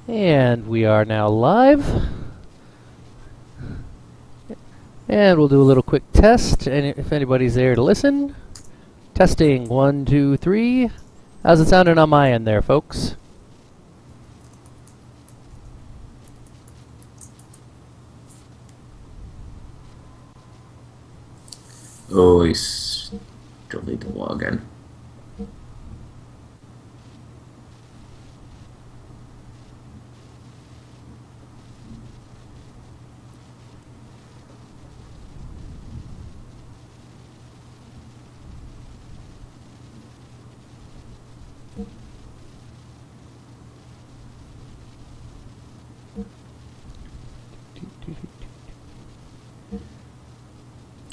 And we are now live. And we'll do a little quick test, and if anybody's there to listen. Testing, 1, 2, 3. How's it sounding on my end there, folks? Oh, I still need to log in.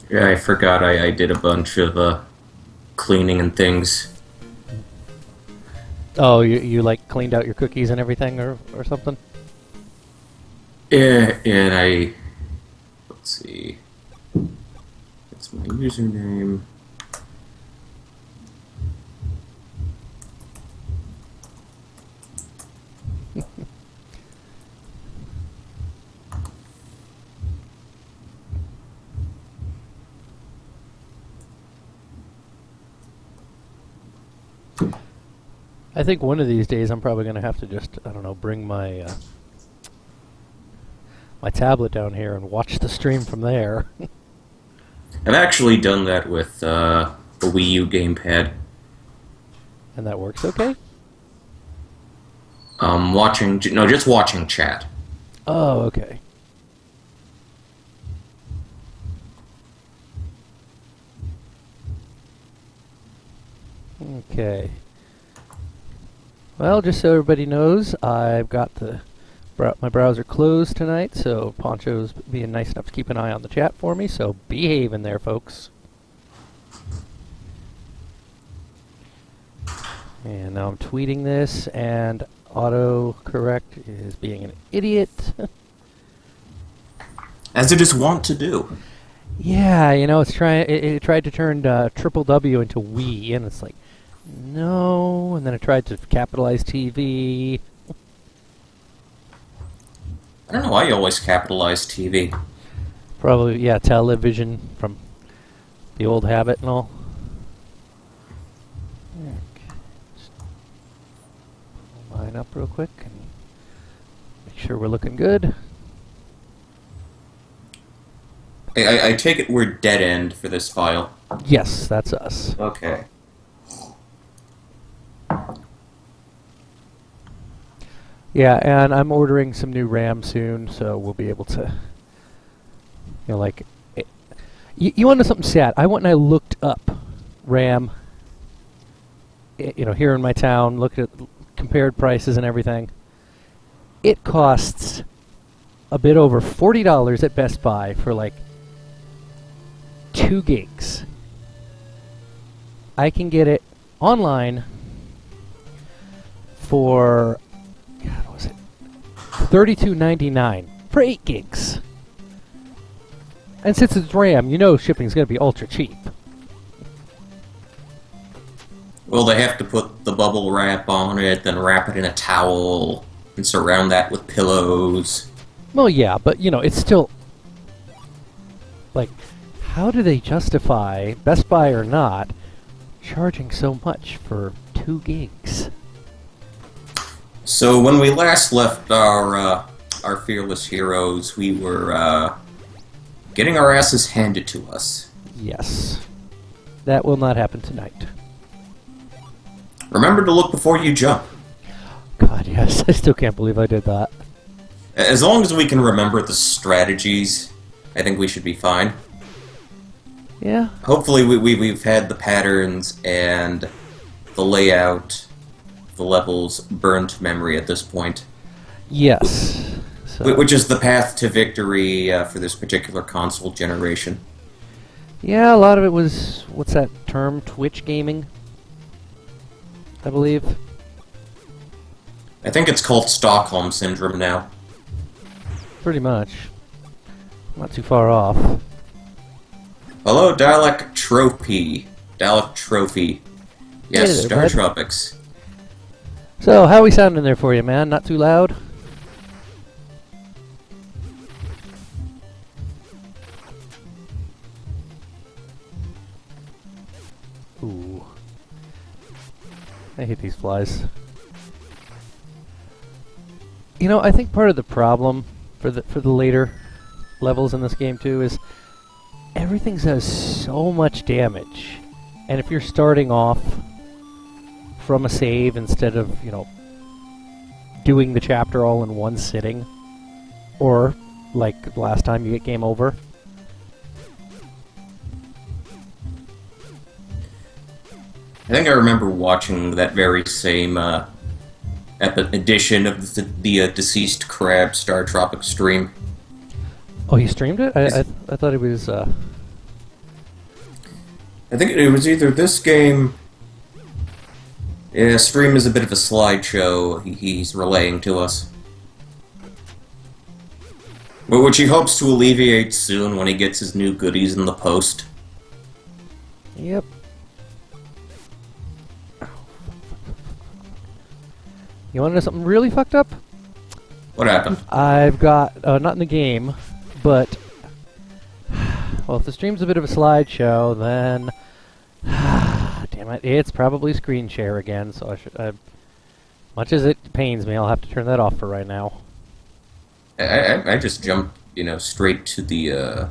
Yeah, I forgot I did a bunch of cleaning and things. Oh, you like cleaned out your cookies and everything or something? Yeah, and let's see, it's my username. I think one of these days I'm probably going to have to just, I don't know, bring my my tablet down here and watch the stream from there. I've actually done that with a Wii U gamepad. And that works okay? Just watching chat. Oh, okay. Okay. Well, just so everybody knows, I've got my browser closed tonight, so Pauncho's being nice enough to keep an eye on the chat for me, so behave in there, folks. And now I'm tweeting this, and autocorrect is being an idiot. As it is wont to do. Yeah, you know, it tried to turn triple W into we, and it's like, no, and then it tried to capitalize TV. I don't know why you always capitalize TV. Probably, yeah, television from the old habit and all. Okay. Just pull mine up real quick and make sure we're looking good. I take it we're dead end for this file. Yes, that's us. Okay. Yeah, and I'm ordering some new RAM soon, so we'll be able to, you know, like, you want to know something sad? I went and I looked up RAM, you know, here in my town, looked at compared prices and everything. It costs a bit over $40 at Best Buy for like 2 gigs. I can get it online for, God, what was it? $32.99 for 8 gigs. And since it's RAM, you know shipping's going to be ultra cheap. Well, they have to put the bubble wrap on it, then wrap it in a towel, and surround that with pillows. Well, yeah, but, you know, it's still... Like, how do they justify, Best Buy or not, charging so much for 2 gigs? So when we last left our fearless heroes, we were getting our asses handed to us. Yes. That will not happen tonight. Remember to look before you jump. God, yes. I still can't believe I did that. As long as we can remember the strategies, I think we should be fine. Yeah. Hopefully we've had the patterns and the layout, the levels burned to memory at this point. Yes. So. Which is the path to victory for this particular console generation. Yeah, a lot of it was, what's that term? Twitch gaming? I believe. I think it's called Stockholm Syndrome now. Pretty much. Not too far off. Hello, Dalek Trophy. Dalek Trophy. Yes, Hey there, bud. Startropics. So, how we sounding there for you, man? Not too loud? I hate these flies. You know, I think part of the problem for the later levels in this game too is everything does so much damage, and if you're starting off from a save instead of, you know, doing the chapter all in one sitting, or like last time you get game over. I think I remember watching that very same edition of the Deceased Crab Startropics stream. Oh, he streamed it? I thought it was... I think it was either this game... Yeah, stream is a bit of a slideshow he's relaying to us. Which he hopes to alleviate soon when he gets his new goodies in the post. Yep. You want to know something really fucked up? What happened? I've got... not in the game, but... Well, if the stream's a bit of a slideshow, then... Damn it, it's probably screen share again, so I should... much as it pains me, I'll have to turn that off for right now. I just jumped, you know, straight to the...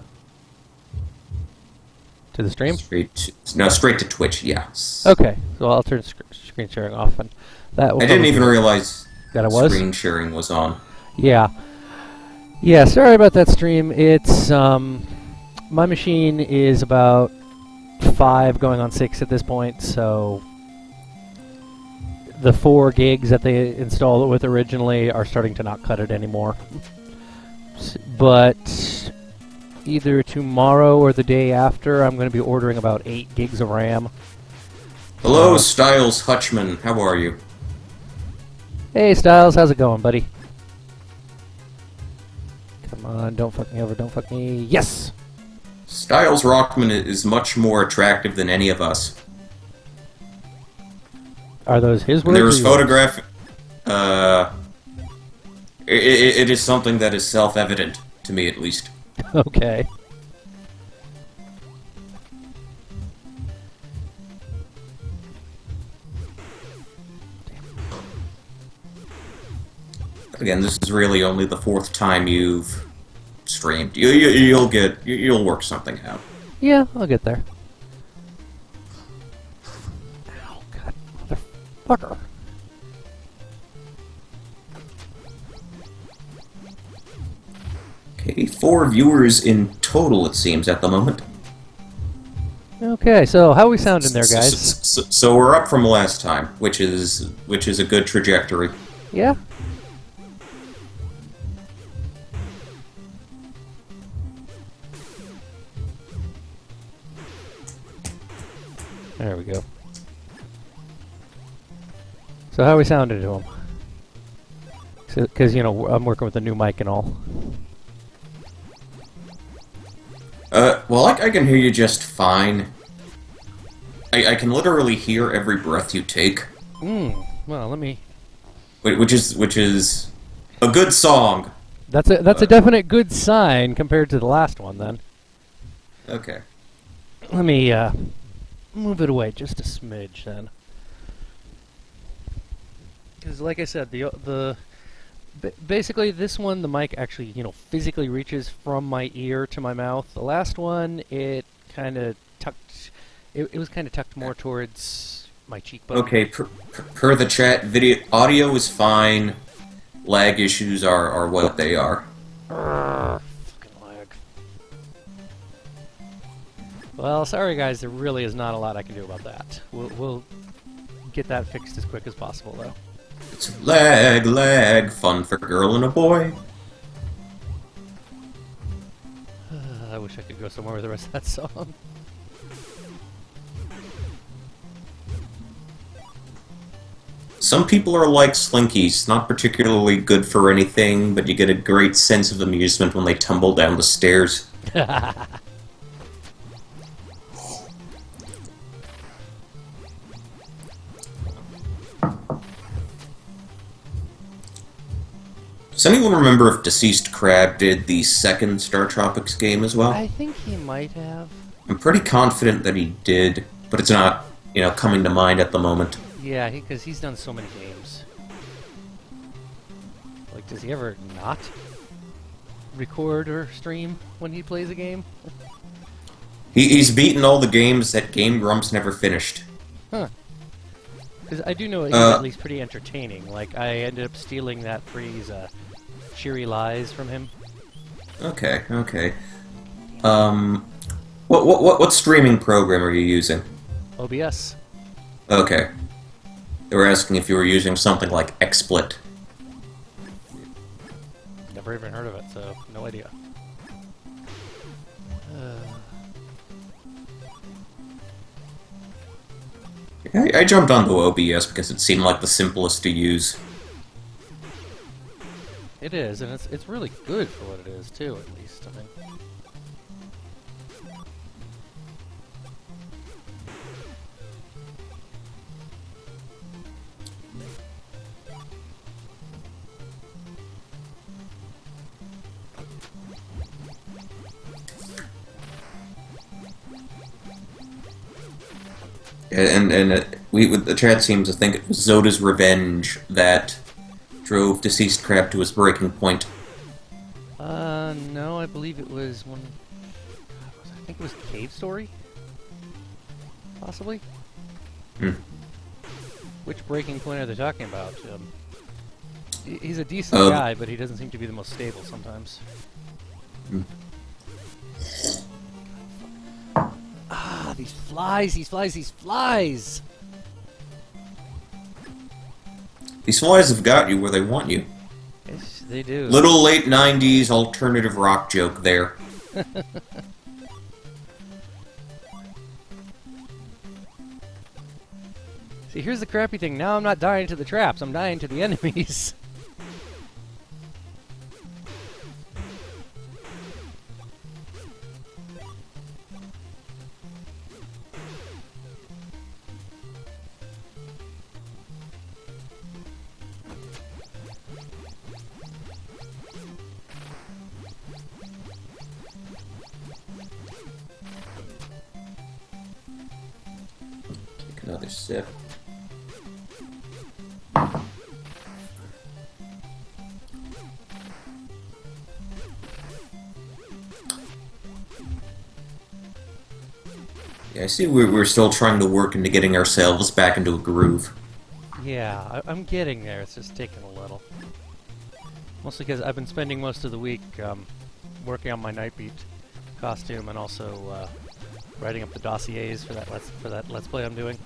To the stream? Straight to Twitch, yes. Okay, so I'll turn screen sharing off, and that will... I didn't even realize that it was? Screen sharing was on. Yeah. Yeah, sorry about that stream. It's, my machine is about 5 going on 6 at this point, so the 4 gigs that they installed it with originally are starting to not cut it anymore. But either tomorrow or the day after, I'm going to be ordering about 8 gigs of RAM. Hello, Styles Hutchman. How are you? Hey, Styles. How's it going, buddy? Come on, don't fuck me over. Don't fuck me. Yes! Styles Rockman is much more attractive than any of us. Are those his words? There was photograph. It is something that is self-evident to me, at least. Okay. Again, this is really only the 4th time you've streamed. You'll work something out. Yeah, I'll get there. Ow, God, motherfucker. Okay, 4 viewers in total, it seems, at the moment. Okay, so how are we sounding there, guys? So we're up from last time, which is a good trajectory. Yeah? There we go. So how are we sounding to him? Because, you know, I'm working with a new mic and all. Well, I can hear you just fine. I can literally hear every breath you take. Well, let me... Which is a good song. That's a definite good sign compared to the last one, then. Okay. Let me, move it away just a smidge, then. Because, like I said, basically this one, the mic actually, you know, physically reaches from my ear to my mouth. The last one, it kind of tucked... It was kind of tucked more towards my cheekbone. Okay, per the chat, audio is fine. Lag issues are what they are. Fucking lag. Well, sorry guys, there really is not a lot I can do about that. We'll get that fixed as quick as possible, though. It's lag, fun for a girl and a boy. I wish I could go somewhere with the rest of that song. Some people are like Slinkies, not particularly good for anything, but you get a great sense of amusement when they tumble down the stairs. Does anyone remember if Deceased Crab did the second Startropics game as well? I think he might have. I'm pretty confident that he did, but it's not, you know, coming to mind at the moment. Yeah, because he's done so many games. Like, does he ever not record or stream when he plays a game? He's beaten all the games that Game Grumps never finished. Huh. Because I do know he's at least pretty entertaining. Like, I ended up stealing that phrase, cheery lies from him. Okay, okay. What streaming program are you using? OBS. Okay. They were asking if you were using something like XSplit. Never even heard of it, so no idea. I jumped onto OBS because it seemed like the simplest to use. It is, and it's really good for what it is, too, at least, I think. And the chat seems to think it was Zoda's revenge that drove Deceased Crab to his breaking point. No, I believe it was one... I think it was Cave Story? Possibly? Hmm. Which breaking point are they talking about? He's a decent guy, but he doesn't seem to be the most stable sometimes. Hmm. Ah, these flies, these flies, these flies! These flies have got you where they want you. Yes, they do. Little late 90s alternative rock joke there. See, here's the crappy thing. Now I'm not dying to the traps. I'm dying to the enemies. Take another sip. Yeah, I see we're still trying to work into getting ourselves back into a groove. Yeah, I'm getting there. It's just taking a little. Mostly because I've been spending most of the week working on my Nightbeat costume and also writing up the dossiers for that Let's Play I'm doing.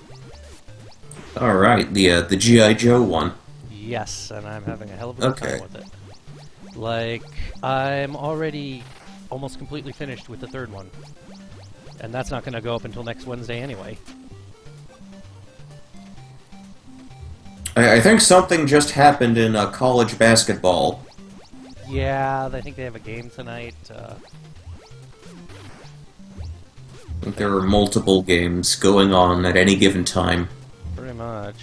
All right, the G.I. Joe one. Yes, and I'm having a hell of a good time with it. Like, I'm already almost completely finished with the third one. And that's not going to go up until next Wednesday anyway. I think something just happened in college basketball. Yeah, I think they have a game tonight. I think there are multiple games going on at any given time. Pretty much.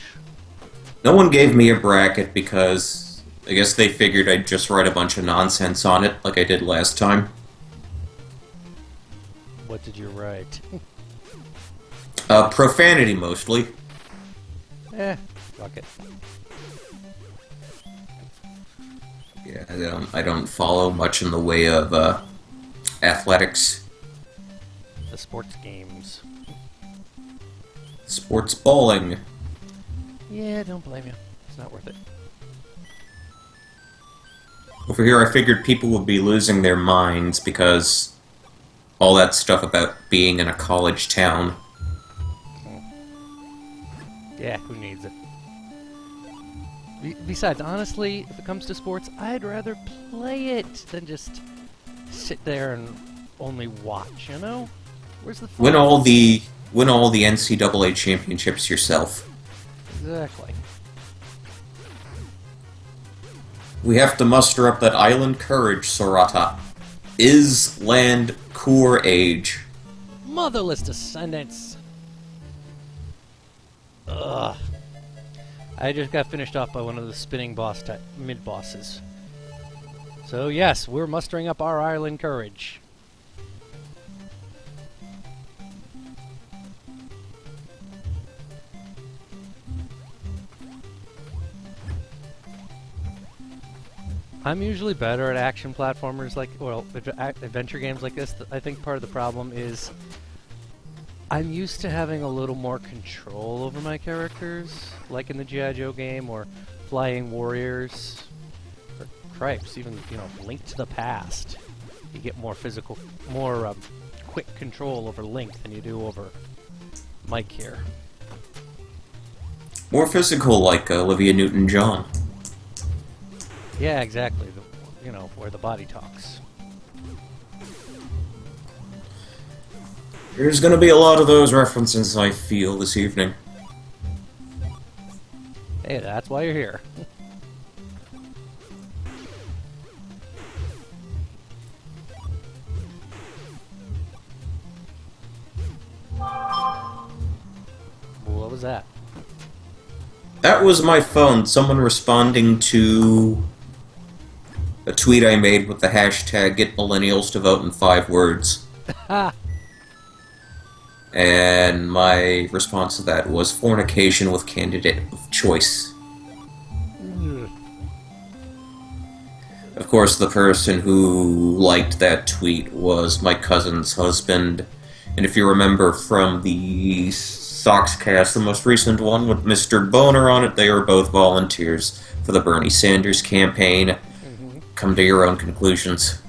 No one gave me a bracket because I guess they figured I'd just write a bunch of nonsense on it like I did last time. What did you write? Profanity mostly. Fuck it. Yeah, I don't follow much in the way of athletics. The sports games. Sports bowling. Yeah, don't blame you. It's not worth it. Over here, I figured people would be losing their minds because all that stuff about being in a college town. Yeah, who needs it? Besides, honestly, if it comes to sports, I'd rather play it than just sit there and only watch, you know? Where's the fun? Win all the NCAA championships yourself. Exactly. We have to muster up that island courage, Sorata. Is land core age. Motherless descendants! Ugh. I just got finished off by one of the spinning boss mid-bosses. So yes, we're mustering up our island courage. I'm usually better at action platformers adventure games like this. I think part of the problem is I'm used to having a little more control over my characters, like in the G.I. Joe game or Flying Warriors, or cripes, even, Link to the Past. You get more quick control over Link than you do over Mike here. More physical, like Olivia Newton-John. Yeah, exactly. Where the body talks. There's going to be a lot of those references, I feel, this evening. Hey, that's why you're here. What was that? That was my phone, someone responding to a tweet I made with the hashtag "Get Millennials to Vote in 5 words." And my response to that was fornication with candidate of choice. Of course, the person who liked that tweet was my cousin's husband. And if you remember from the Soxcast, the most recent one with Mr. Boner on it, they were both volunteers for the Bernie Sanders campaign. Come to your own conclusions.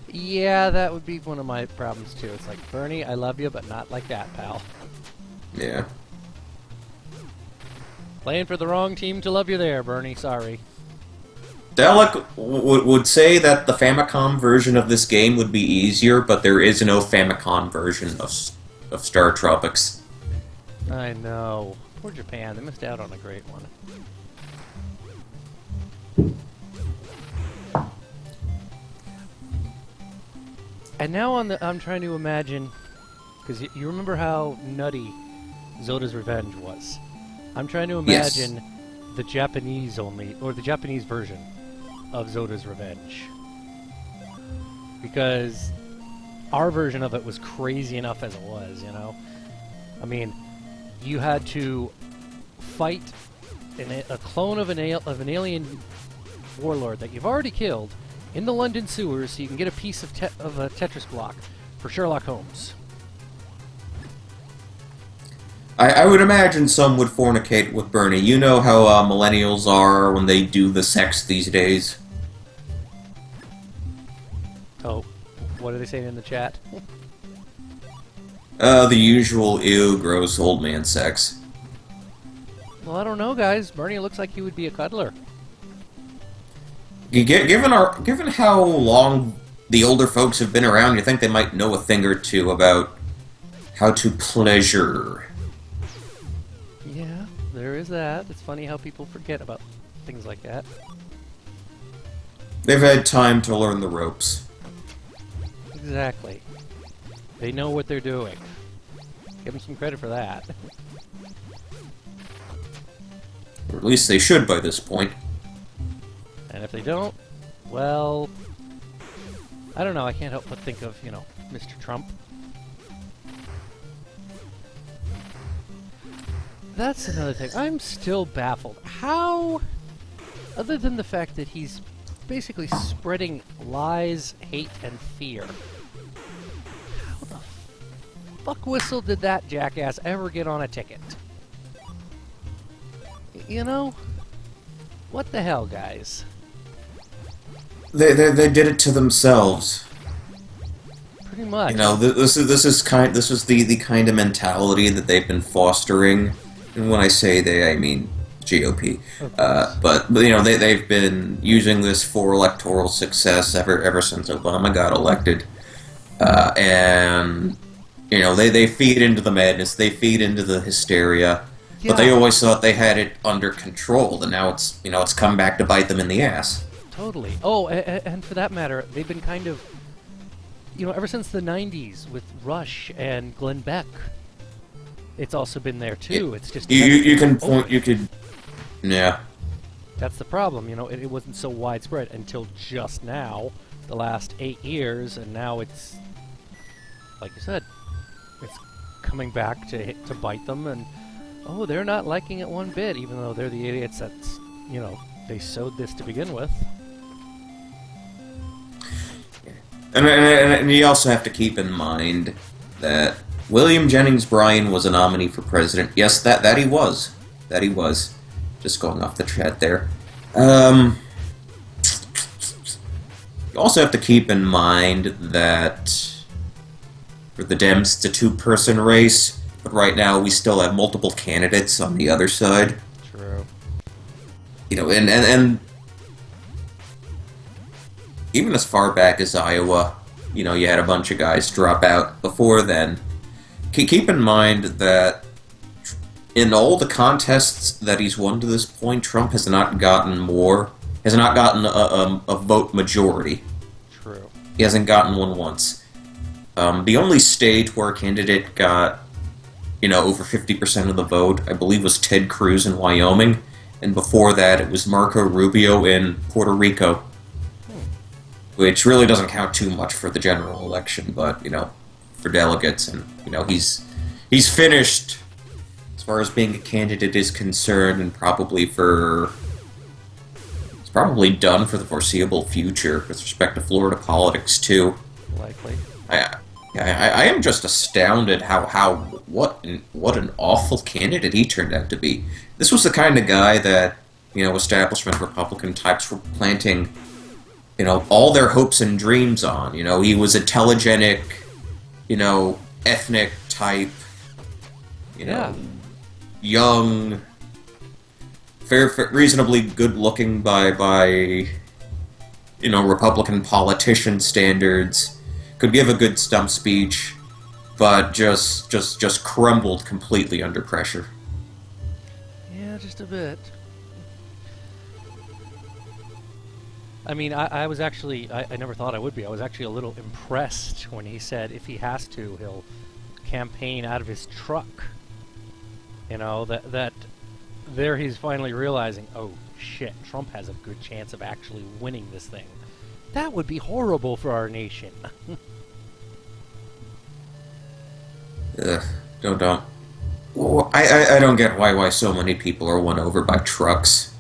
Yeah, that would be one of my problems too. It's like, Bernie, I love you, but not like that, pal. Yeah. Playing for the wrong team to love you there, Bernie. Sorry. Dalek would say that the Famicom version of this game would be easier, but there is no Famicom version of Startropics. I know. Poor Japan. They missed out on a great one. And now I'm trying to imagine, because you remember how nutty Zoda's Revenge was. I'm trying to imagine the Japanese version of Zoda's Revenge. Because our version of it was crazy enough as it was, I mean, you had to fight a clone of an alien warlord that you've already killed in the London sewers so you can get a piece of a Tetris block for Sherlock Holmes. I would imagine some would fornicate with Bernie. You know how millennials are when they do the sex these days. Oh, what are they saying in the chat? The usual, ew, gross old man sex. Well, I don't know, guys. Bernie looks like he would be a cuddler. Given how long the older folks have been around, you think they might know a thing or two about how to pleasure. Yeah, there is that. It's funny how people forget about things like that. They've had time to learn the ropes. Exactly. They know what they're doing. Give them some credit for that. Or at least they should by this point. And if they don't, well, I don't know. I can't help but think of, Mr. Trump. That's another thing. I'm still baffled. How, other than the fact that he's basically spreading lies, hate, and fear, how the fuck whistle did that jackass ever get on a ticket? What the hell, guys? They did it to themselves. Pretty much. This is the kind of mentality that they've been fostering, and when I say they, I mean GOP. But they've been using this for electoral success ever since Obama got elected, and they feed into the madness, they feed into the hysteria. Yeah. But they always thought they had it under control, and now it's come back to bite them in the ass. Totally. Oh, and for that matter, they've been kind of, ever since the 90s with Rush and Glenn Beck. It's also been there too. It's just you can point. You could, yeah. That's the problem. It wasn't so widespread until just now, the last 8 years, and now it's, like you said, it's coming back to bite them, and they're not liking it one bit, even though they're the idiots that's They sowed this to begin with. And you also have to keep in mind that William Jennings Bryan was a nominee for president. Yes, that he was. That he was. Just going off the chat there. You also have to keep in mind that for the Dems, it's a two-person race, but right now we still have multiple candidates on the other side. True. You know, and even as far back as Iowa, you know, you had a bunch of guys drop out before then. Keep in mind that in all the contests that he's won to this point, Trump has not gotten a vote majority. True. He hasn't gotten one once. The only state where a candidate got, you know, over 50% of the vote, I believe, was Ted Cruz in Wyoming, and before that, it was Marco Rubio in Puerto Rico. Which really doesn't count too much for the general election, but, you know, for delegates, and, you know, he's finished as far as being a candidate is concerned, and it's probably done for the foreseeable future with respect to Florida politics too. Likely. I am just astounded what an awful candidate he turned out to be. This was the kind of guy that, you know, establishment Republican types were planting, you know, all their hopes and dreams on. You know, he was a telegenic, you know, ethnic type, you know, young, reasonably good-looking by, you know, Republican politician standards, could give a good stump speech, but just crumbled completely under pressure. Yeah, just a bit. I mean, I was actually, I never thought I would be. I was actually a little impressed when he said if he has to, he'll campaign out of his truck. You know, that there he's finally realizing, oh shit, Trump has a good chance of actually winning this thing. That would be horrible for our nation. Ugh, don't. Well, I don't get why so many people are won over by trucks.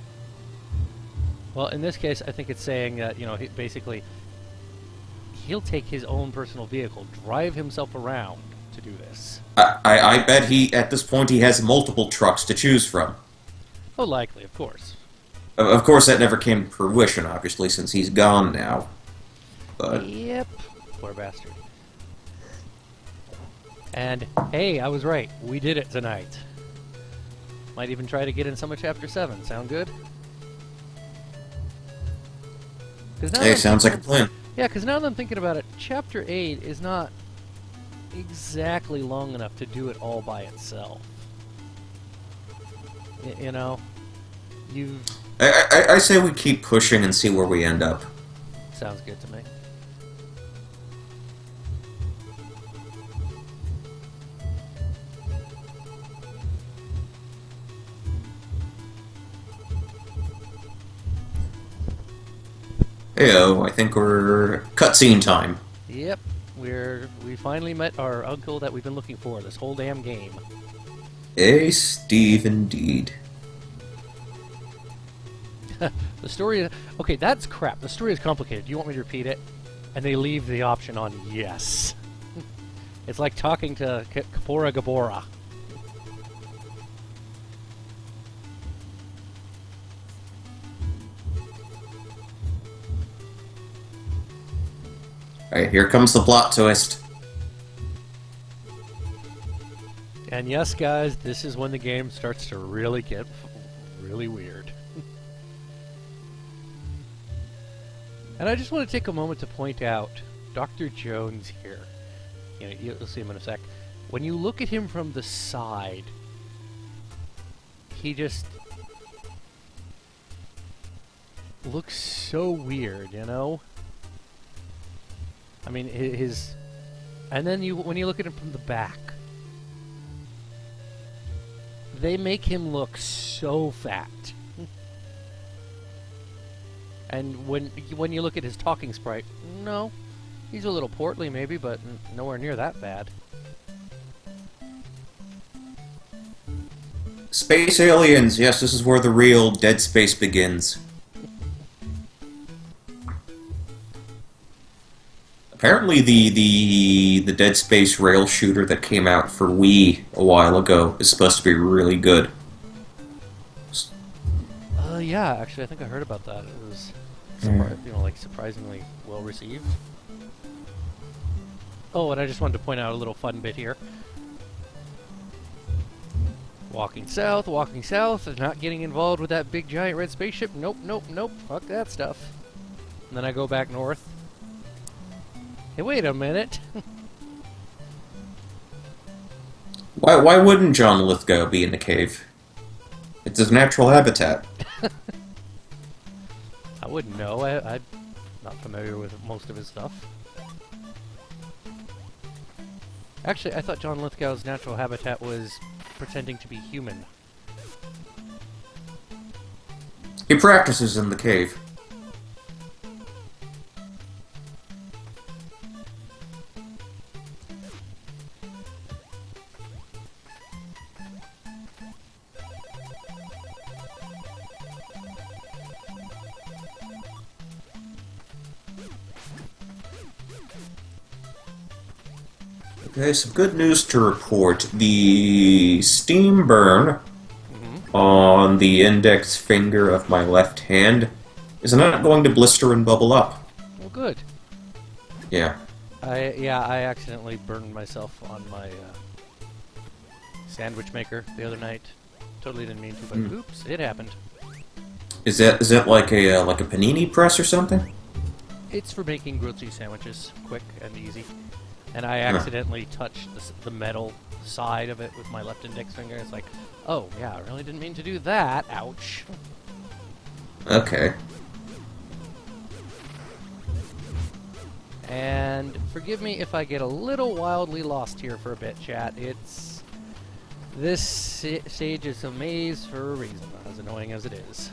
Well, in this case, I think it's saying that, you know, basically, he'll take his own personal vehicle, drive himself around to do this. I bet at this point, he has multiple trucks to choose from. Oh, likely, of course. Of course, that never came to fruition, obviously, since he's gone now. But Yep. Poor bastard. And, hey, I was right. We did it tonight. Might even try to get in some of Chapter 7. Sound good? Hey, sounds like a plan. Yeah, because now that I'm thinking about it, Chapter 8 is not exactly long enough to do it all by itself. You know? I say we keep pushing and see where we end up. Sounds good to me. Heyo, I think we're cutscene time. Yep, we finally met our uncle that we've been looking for this whole damn game. Steve, indeed. The story, okay, that's crap. The story is complicated. Do you want me to repeat it? And they leave the option on yes. It's like talking to Kapora Gabora. Alright, here comes the plot twist. And yes, guys, this is when the game starts to really get really weird. And I just want to take a moment to point out Dr. Jones here. You know, you'll see him in a sec. When you look at him from the side, he just looks so weird, you know? I mean, his... And then when you look at him from the back, they make him look so fat. And when you look at his talking sprite, no, he's a little portly maybe, but nowhere near that bad. Space aliens, yes, this is where the real Dead Space begins. Apparently, the Dead Space rail shooter that came out for Wii a while ago is supposed to be really good. Yeah, actually, I think I heard about that. It was, Mm. like surprisingly well received. Oh, and I just wanted to point out a little fun bit here. Walking south, and not getting involved with that big giant red spaceship. Nope, nope, nope. Fuck that stuff. And then I go back north. Hey, wait a minute. Why wouldn't John Lithgow be in the cave? It's his natural habitat. I wouldn't know. I'm not familiar with most of his stuff. Actually, I thought John Lithgow's natural habitat was pretending to be human. He practices in the cave. Okay, some good news to report. The steam burn on the index finger of my left hand is not going to blister and bubble up. Well, good. Yeah. I accidentally burned myself on my sandwich maker the other night. Totally didn't mean to, but oops, it happened. Is that like a panini press or something? It's for making grilled cheese sandwiches, quick and easy. And I accidentally touched the metal side of it with my left index finger. It's like, oh yeah, I really didn't mean to do that. Ouch. Okay. And forgive me if I get a little wildly lost here for a bit, chat. This stage is a maze for a reason, as annoying as it is.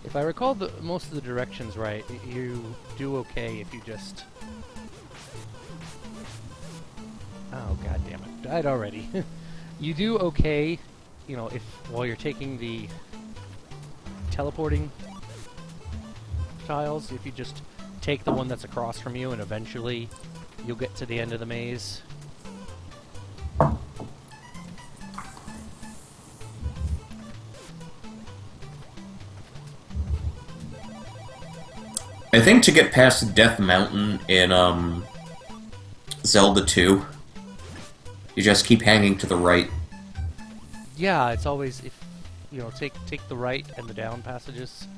If I recall most of the directions right, you do okay if you just... Oh, god damn it. Died already. You do okay, if while you're taking the teleporting tiles, if you just take the one that's across from you and eventually you'll get to the end of the maze. I think to get past Death Mountain in Zelda 2, you just keep hanging to the right. Yeah, it's always take the right and the down passages.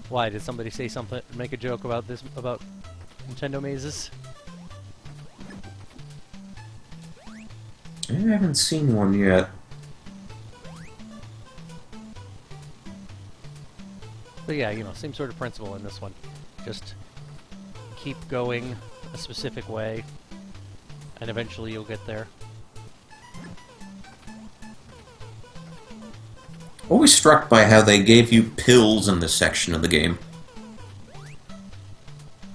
Why did somebody say something? Make a joke about about Nintendo mazes? I haven't seen one yet. But yeah, same sort of principle in this one. Just keep going a specific way, and eventually you'll get there. Always struck by how they gave you pills in this section of the game.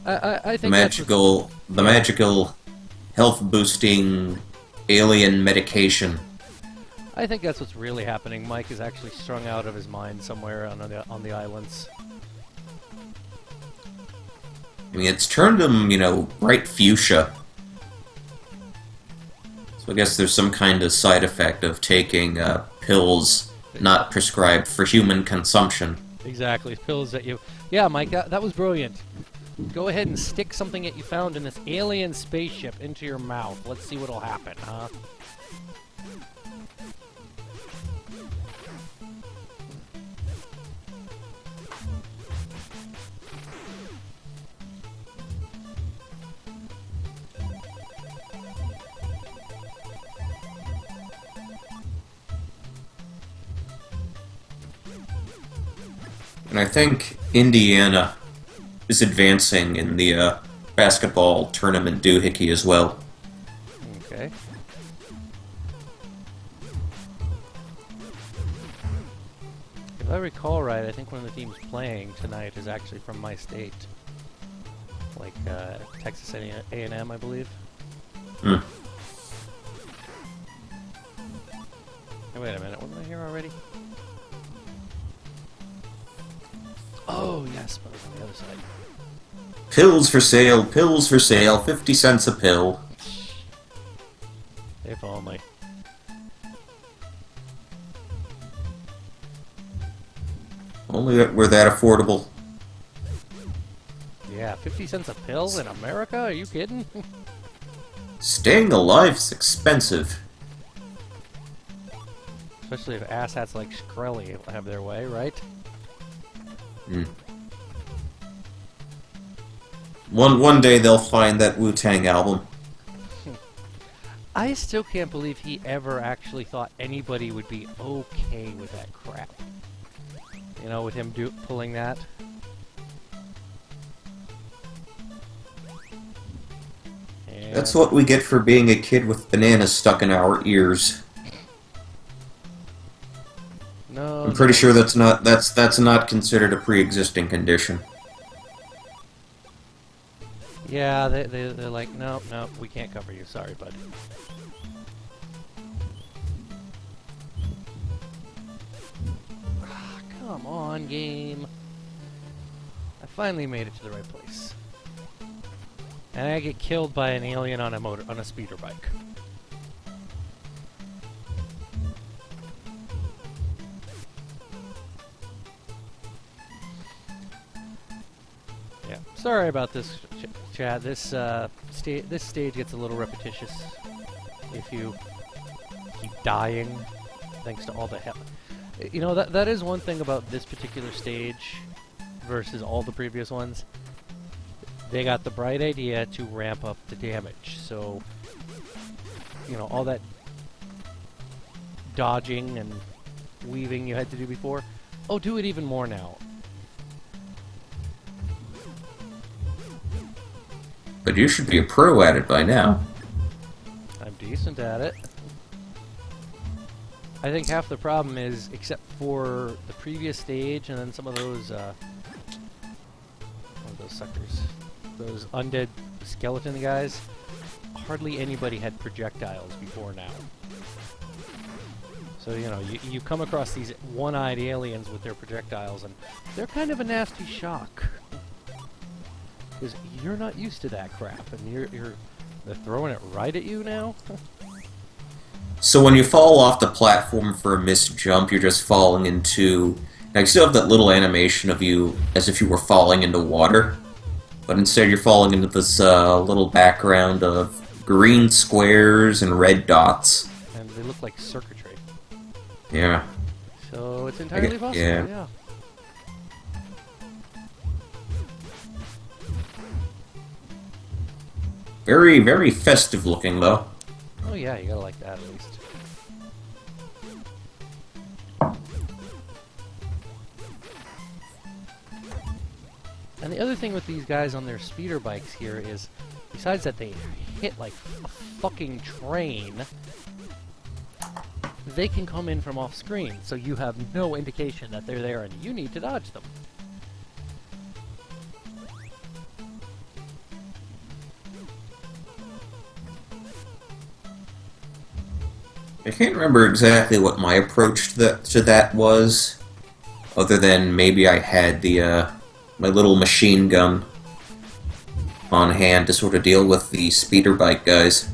I think The magical health boosting alien medication. I think that's what's really happening. Mike is actually strung out of his mind somewhere on the islands. I mean, it's turned him, bright fuchsia. So I guess there's some kind of side effect of taking pills not prescribed for human consumption. Exactly, pills that you... Yeah, Mike, that was brilliant. Go ahead and stick something that you found in this alien spaceship into your mouth. Let's see what'll happen, huh? And I think Indiana is advancing in the basketball tournament doohickey as well. Okay. If I recall right, I think one of the teams playing tonight is actually from my state. Like, Texas A&M, I believe. Hmm. Hey, wait a minute, wasn't I here already? Oh, yes, but it's on the other side. pills for sale, 50 cents a pill. If only. Only that we're that affordable. Yeah, 50 cents a pill in America? Are you kidding? Staying alive's expensive. Especially if asshats like Shkreli have their way, right? Hmm. One day they'll find that Wu-Tang album. I still can't believe he ever actually thought anybody would be okay with that crap. You know, with him pulling that. And That's what we get for being a kid with bananas stuck in our ears. No, I'm pretty no. sure that's not considered a pre-existing condition. Yeah, they're like, nope, we can't cover you. Sorry, bud. Ah, come on, game. I finally made it to the right place. And I get killed by an alien on a speeder bike. Yeah, sorry about this, Chad. This this stage gets a little repetitious if you keep dying, thanks to all the hell. You know, that is one thing about this particular stage versus all the previous ones. They got the bright idea to ramp up the damage, so you know all that dodging and weaving you had to do before. Oh, do it even more now. But you should be a pro at it by now. I'm decent at it. I think half the problem is, except for the previous stage and then some of those, what are those suckers? Those undead skeleton guys, hardly anybody had projectiles before now. So, you know, you come across these one-eyed aliens with their projectiles, and they're kind of a nasty shock. Because you're not used to that crap, and they're throwing it right at you now? So when you fall off the platform for a missed jump, you're just falling into... Now you still have that little animation of you as if you were falling into water, but instead you're falling into this little background of green squares and red dots. And they look like circuitry. Yeah. So it's entirely possible, yeah. yeah. Very, very festive looking, though. Oh yeah, you gotta like that at least. And the other thing with these guys on their speeder bikes here is, besides that they hit like a fucking train, they can come in from off screen, so you have no indication that they're there and you need to dodge them. I can't remember exactly what my approach to that was, other than maybe I had the my little machine gun on hand to sort of deal with the speeder bike guys.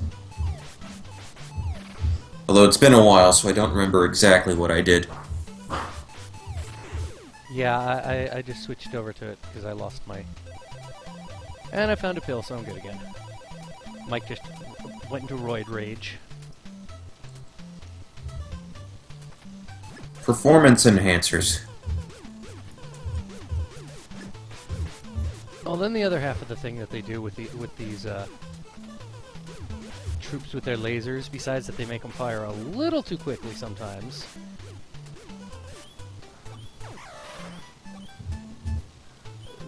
Although it's been a while, so I don't remember exactly what I did. Yeah, I just switched over to it because I lost my... And I found a pill, so I'm good again. Mike just went into roid rage. Performance enhancers. Well, then the other half of the thing that they do with these troops with their lasers, besides that they make them fire a little too quickly sometimes.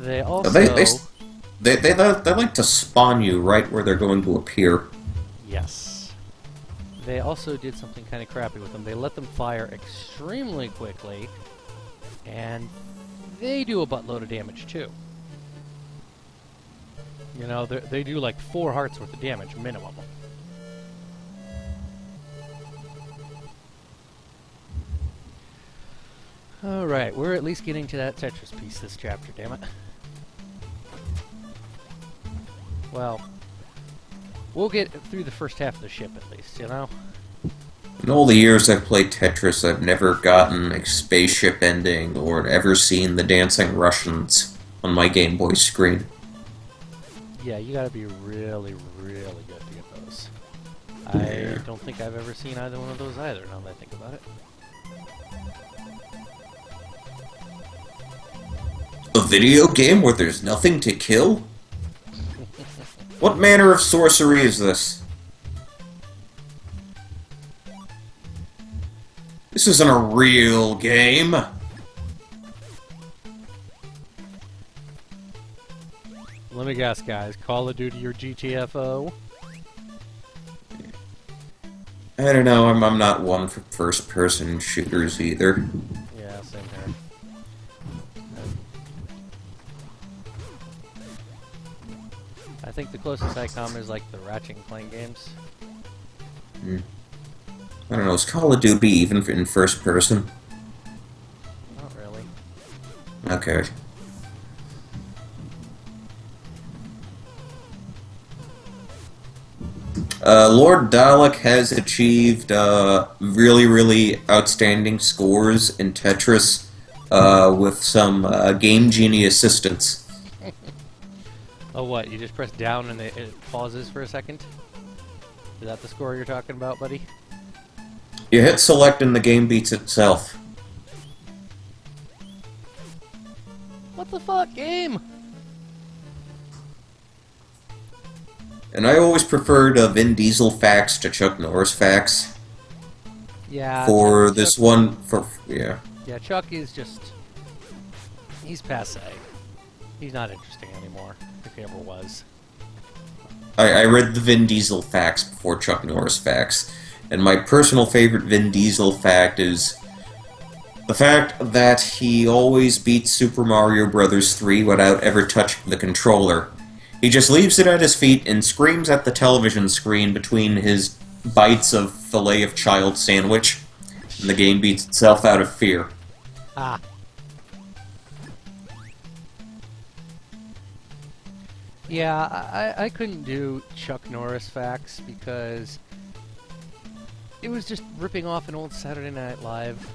They also... They like to spawn you right where they're going to appear. Yes. They also did something kind of crappy with them. They let them fire extremely quickly, and they do a buttload of damage too. You know, they do like 4 hearts worth of damage minimum. Alright, we're at least getting to that Tetris piece this chapter, damn it. Well, we'll get through the first half of the ship at least, you know? In all the years I've played Tetris, I've never gotten a spaceship ending or ever seen the dancing Russians on my Game Boy screen. Yeah, you gotta be really, really good to get those. Yeah. I don't think I've ever seen either one of those either, now that I think about it. A video game where there's nothing to kill? What manner of sorcery is this? This isn't a real game. Let me guess, guys. Call of Duty or GTFO? I don't know, I'm not one for first-person shooters either. Yeah, same here. I think the closest I come is like the Ratchet and Clank games. I don't know, is Call of Duty even in first person? Not really. Okay. Lord Dalek has achieved really, really outstanding scores in Tetris with some Game Genie assistance. Oh, what? You just press down and it pauses for a second? Is that the score you're talking about, buddy? You hit select and the game beats itself. What the fuck, game? And I always preferred Vin Diesel facts to Chuck Norris facts. Yeah. For Chuck, this one, yeah. Yeah, Chuck is just... He's passé. He's not interesting anymore, if he ever was. I read the Vin Diesel facts before Chuck Norris facts, and my personal favorite Vin Diesel fact is the fact that he always beats Super Mario Bros. 3 without ever touching the controller. He just leaves it at his feet and screams at the television screen between his bites of filet of child sandwich, and the game beats itself out of fear. Ah. Yeah, I couldn't do Chuck Norris facts because it was just ripping off an old Saturday Night Live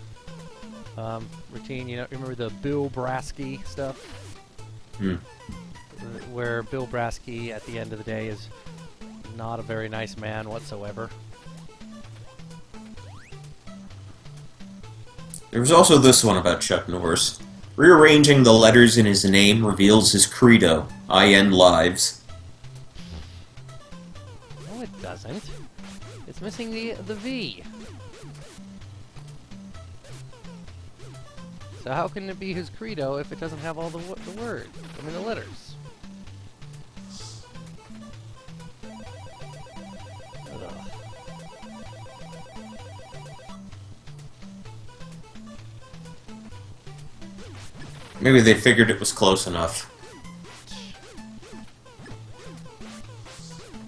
routine. You know, remember the Bill Brasky stuff? Where Bill Brasky, at the end of the day, is not a very nice man whatsoever. There was also this one about Chuck Norris. Rearranging the letters in his name reveals his credo, I end lives. No, it doesn't. It's missing the V. So how can it be his credo if it doesn't have all the words? I mean, the letters. Ugh. Maybe they figured it was close enough.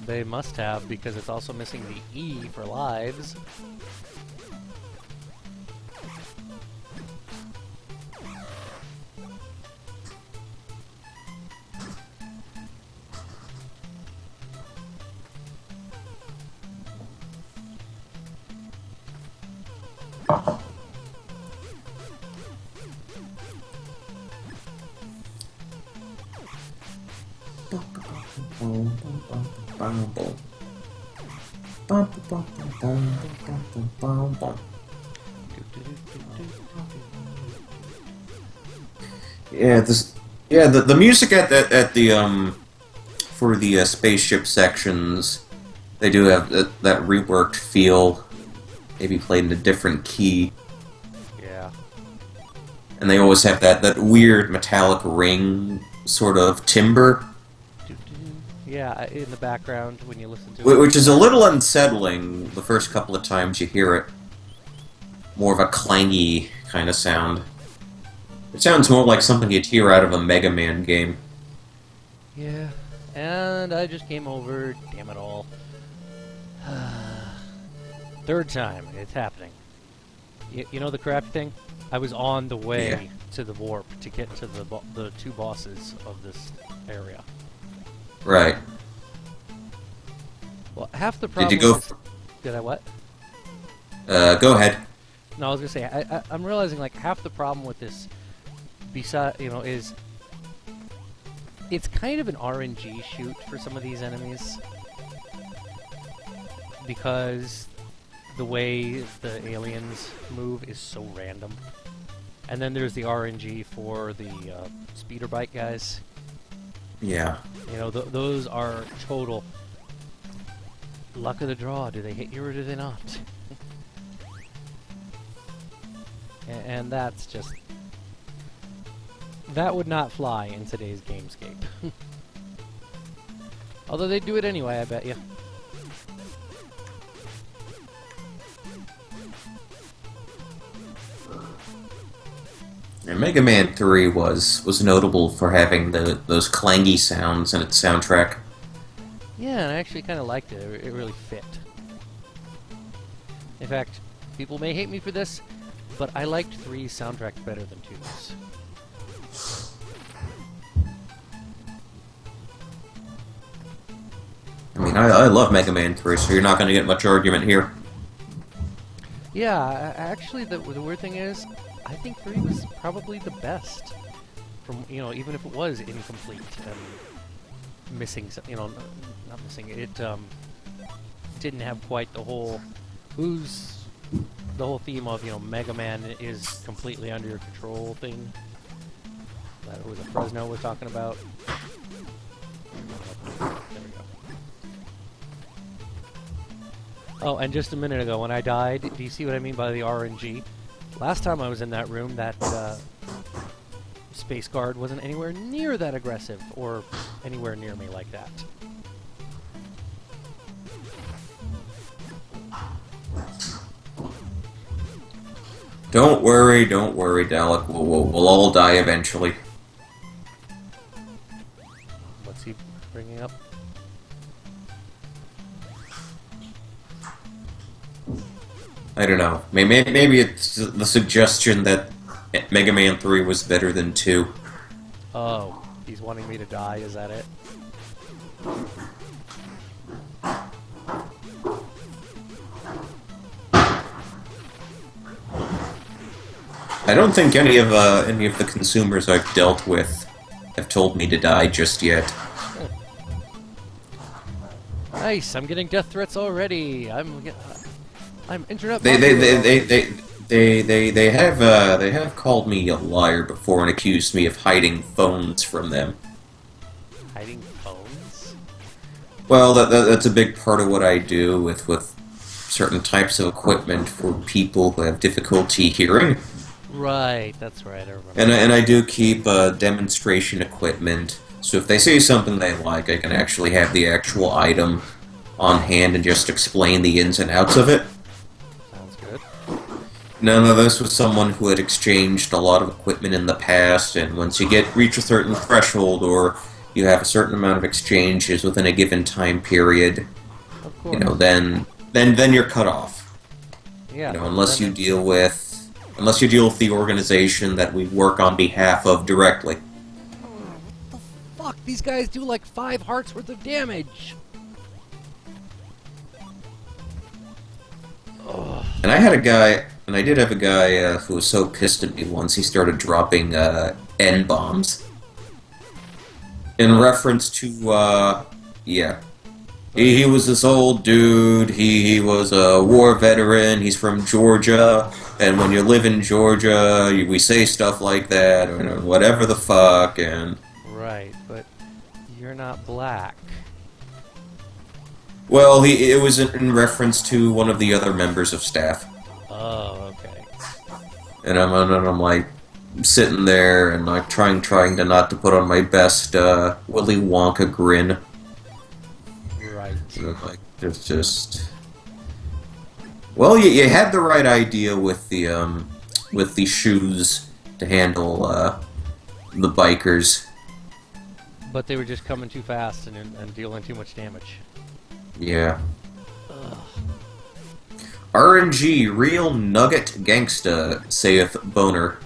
They must have, because it's also missing the E for lives. Yeah, the music at the for the spaceship sections, they do have that reworked feel, maybe played in a different key. Yeah. And they always have that weird metallic ring sort of timbre. Yeah, in the background when you listen to it. Which is a little unsettling the first couple of times you hear it. More of a clangy kind of sound. It sounds more like something you'd hear out of a Mega Man game. Yeah, and I just came over, damn it all. Third time, it's happening. You know the crap thing? I was on the way Yeah. to the warp to get to the two bosses of this area. Right. Well, half the Did you problem go? is... Did I what? Go ahead. No, I was gonna say I'm realizing like half the problem with this, beside is it's kind of an RNG shoot for some of these enemies because the way the aliens move is so random. And then there's the RNG for the speeder bike guys. Yeah. Those are total luck of the draw. Do they hit you or do they not? And that's just... That would not fly in today's gamescape. Although they do it anyway, I bet you. And Mega Man 3 was notable for having those clangy sounds in its soundtrack. Yeah, and I actually kind of liked it. It really fit. In fact, people may hate me for this, but I liked 3's soundtrack better than 2's. I mean, I love Mega Man 3, so you're not going to get much argument here. Yeah, actually, the weird thing is, I think 3 was probably the best. From even if it was incomplete and missing, not missing it. Didn't have quite the whole theme of Mega Man is completely under your control thing. That was a Fresno was talking about. There we go. Oh, and just a minute ago when I died, do you see what I mean by the RNG? Last time I was in that room, that space guard wasn't anywhere near that aggressive or anywhere near me like that. Don't worry, Dalek. We'll all die eventually. What's he bringing up? I don't know. Maybe it's the suggestion that Mega Man 3 was better than 2. Oh, he's wanting me to die, is that it? I don't think any of the consumers I've dealt with have told me to die just yet. Nice, I'm getting death threats already. I'm internet. They have called me a liar before and accused me of hiding phones from them. Hiding phones? Well, that's a big part of what I do with certain types of equipment for people who have difficulty hearing. Right, that's right, I remember. And I do keep demonstration equipment, so if they say something they like, I can actually have the actual item on hand and just explain the ins and outs of it. Sounds good. No, this was someone who had exchanged a lot of equipment in the past, and once you reach a certain threshold, or you have a certain amount of exchanges within a given time period, Of course. then you're cut off. Yeah. Unless you deal with the organization that we work on behalf of directly. What the fuck? These guys do like 5 hearts worth of damage. Ugh. And I did have a guy who was so pissed at me once he started dropping N-bombs. In reference to, yeah. He was this old dude, he was a war veteran, he's from Georgia, and when you live in Georgia, we say stuff like that, or whatever the fuck, and... Right, but you're not black. Well, it was in reference to one of the other members of staff. Oh, okay. And I'm like, sitting there, and like, trying to not to put on my best, Willy Wonka grin. Right. So, like, there's just... Well, you had the right idea with the shoes to handle, the bikers. But they were just coming too fast and dealing too much damage. Yeah. Ugh. RNG, real nugget gangsta, saith Boner.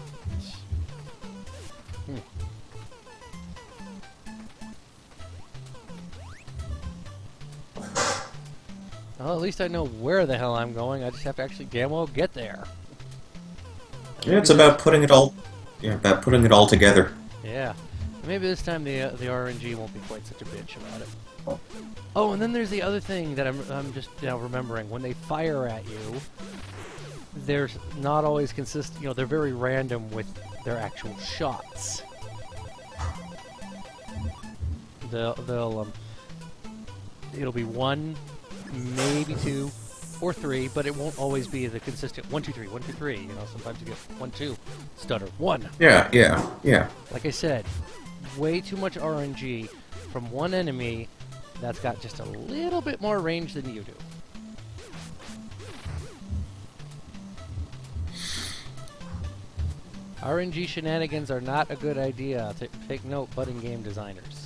Well, at least I know where the hell I'm going. I just have to actually damn well get there. Yeah, it's about putting it all. Yeah, about putting it all together. Yeah. Maybe this time the RNG won't be quite such a bitch about it. Oh, and then there's the other thing that I'm just now remembering. When they fire at you, they're not always consistent. You know, they're very random with their actual shots. It'll be 1, maybe 2, or 3, but it won't always be the consistent 1, 2, 3, 1, 2, 3. You know, sometimes you get 1, 2, stutter, 1. Yeah. Like I said, way too much RNG from one enemy that's got just a little bit more range than you do. RNG shenanigans are not a good idea. Take note, budding game designers.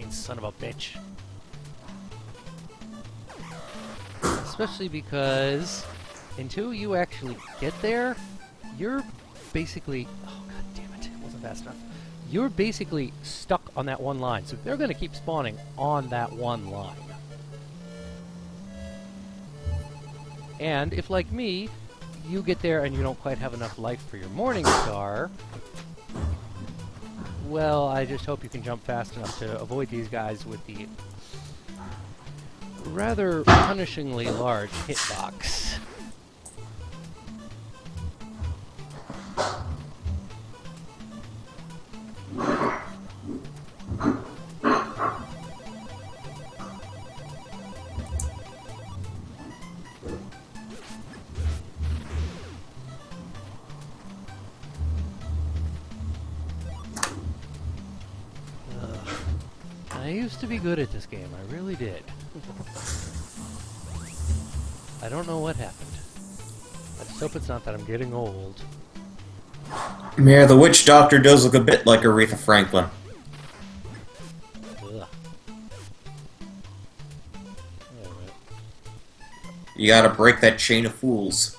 Son of a bitch. Especially because until you actually get there, you're basically... Oh, god damn it. It wasn't fast enough. You're basically stuck on that one line. So they're going to keep spawning on that one line. And if, like me, you get there and you don't quite have enough life for your morning star... Well, I just hope you can jump fast enough to avoid these guys with the rather punishingly large hitbox. I used to be good at this game, I really did. I don't know what happened. I just hope it's not that I'm getting old. Yeah, the witch doctor does look a bit like Aretha Franklin. Ugh. Yeah, right. You gotta break that chain of fools.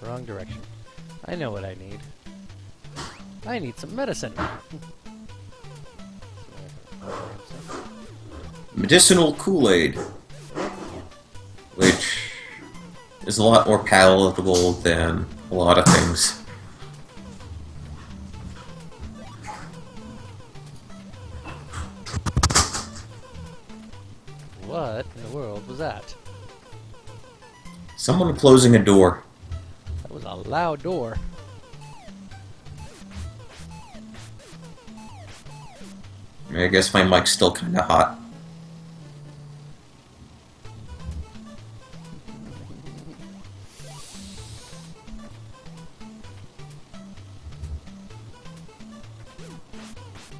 Wrong direction. I know what I need. I need some medicine. Medicinal Kool-Aid. Which is a lot more palatable than a lot of things. What in the world was that? Someone closing a door. That was a loud door. I guess my mic's still kinda hot.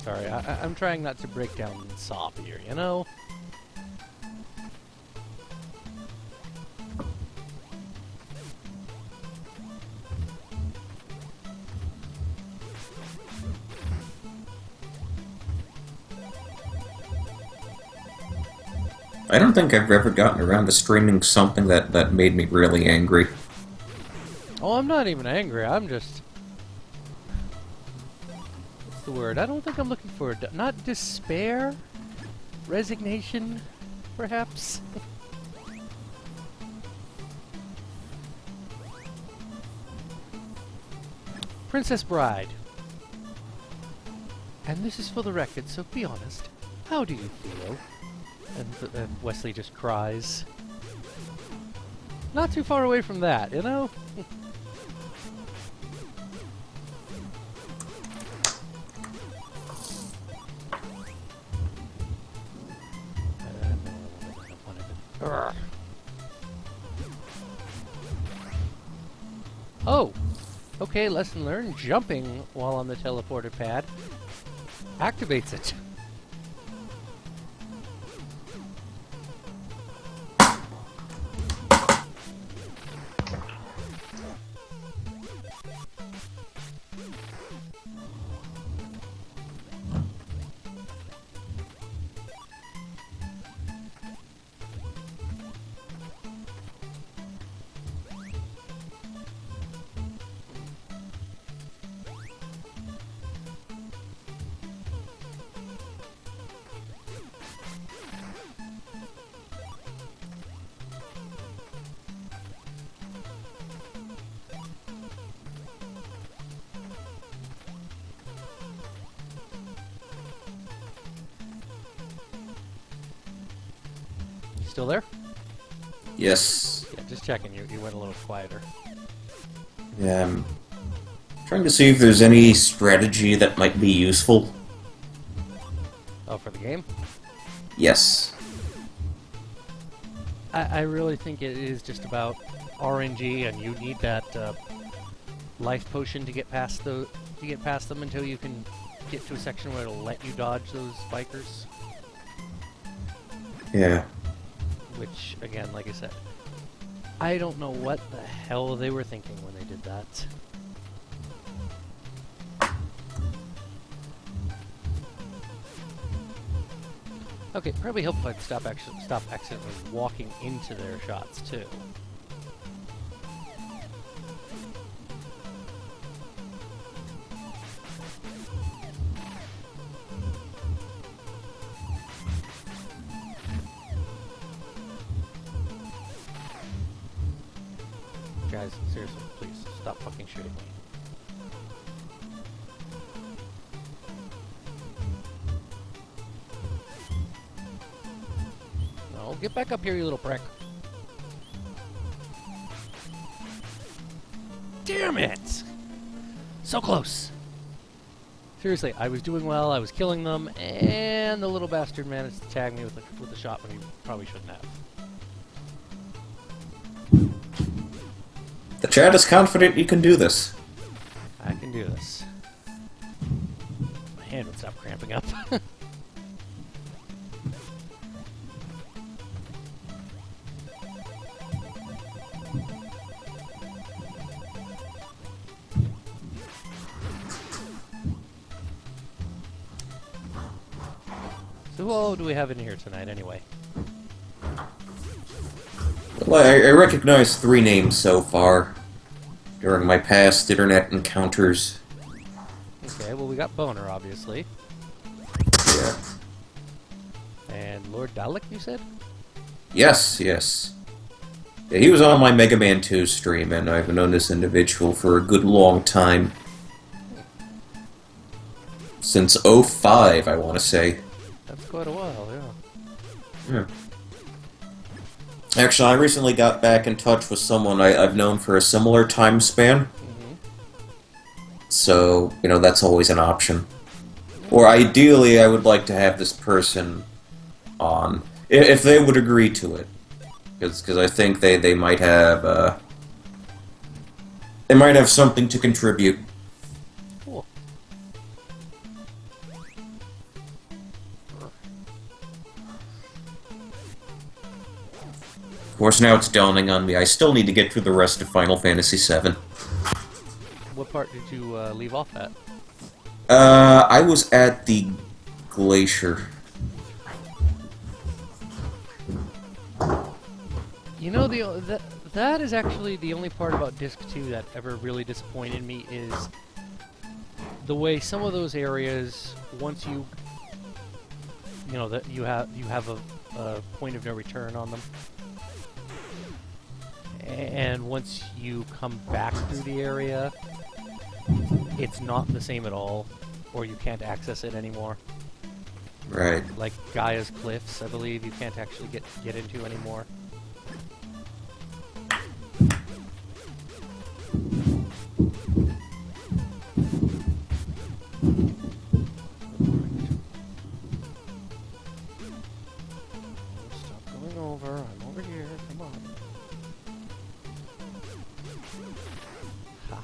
Sorry, I'm trying not to break down sob here, you know? I don't think I've ever gotten around to streaming something that made me really angry. Oh, I'm not even angry, I'm just... What's the word? I don't think I'm looking for... Not despair? Resignation, perhaps? Princess Bride. And this is for the record, so be honest. How do you feel? And Wesley just cries. Not too far away from that, you know? Oh! Okay, lesson learned. Jumping while on the teleporter pad activates it. Still there? Yes. Yeah, just checking. You went a little quieter. Yeah, I'm trying to see if there's any strategy that might be useful. Oh, for the game? Yes. I really think it is just about RNG, and you need that life potion to get past them until you can get to a section where it'll let you dodge those bikers. Yeah. Which, again, like I said, I don't know what the hell they were thinking when they did that. Okay, probably help if I'd stop accidentally walking into their shots, too. Guys, seriously, please, stop fucking shooting me. No, get back up here, you little prick. Damn it! So close! Seriously, I was doing well, I was killing them, and the little bastard managed to tag me with a shot when he probably shouldn't have. The chat is confident you can do this. I can do this. My hand would stop cramping up. So who all do we have in here tonight, anyway? Well, I recognize 3 names so far during my past internet encounters. Okay, well we got Boner, obviously. Yeah. And Lord Dalek, you said? Yes, yes. Yeah, he was on my Mega Man 2 stream, and I've known this individual for a good long time. Since '05, I want to say. That's quite a while, yeah. Yeah. Actually, I recently got back in touch with someone I've known for a similar time span. So, you know, that's always an option. Or ideally, I would like to have this person on, if they would agree to it. Because I think they might have, they might have something to contribute. Cool. Of course, now it's dawning on me, I still need to get through the rest of Final Fantasy VII. What part did you leave off at? I was at the glacier. You know, that is actually the only part about Disc 2 that ever really disappointed me, is the way some of those areas, once you know that you have a point of no return on them, and once you come back through the area, it's not the same at all, or you can't access it anymore. Right. Like Gaia's Cliffs, I believe you can't actually get into anymore. Stop going over. I'm over here. Come on. Ha.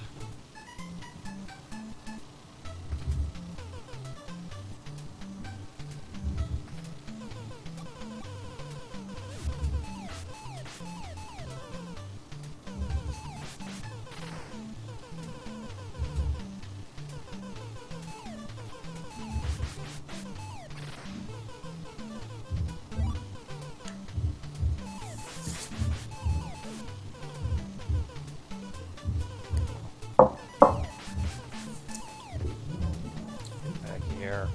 Back here.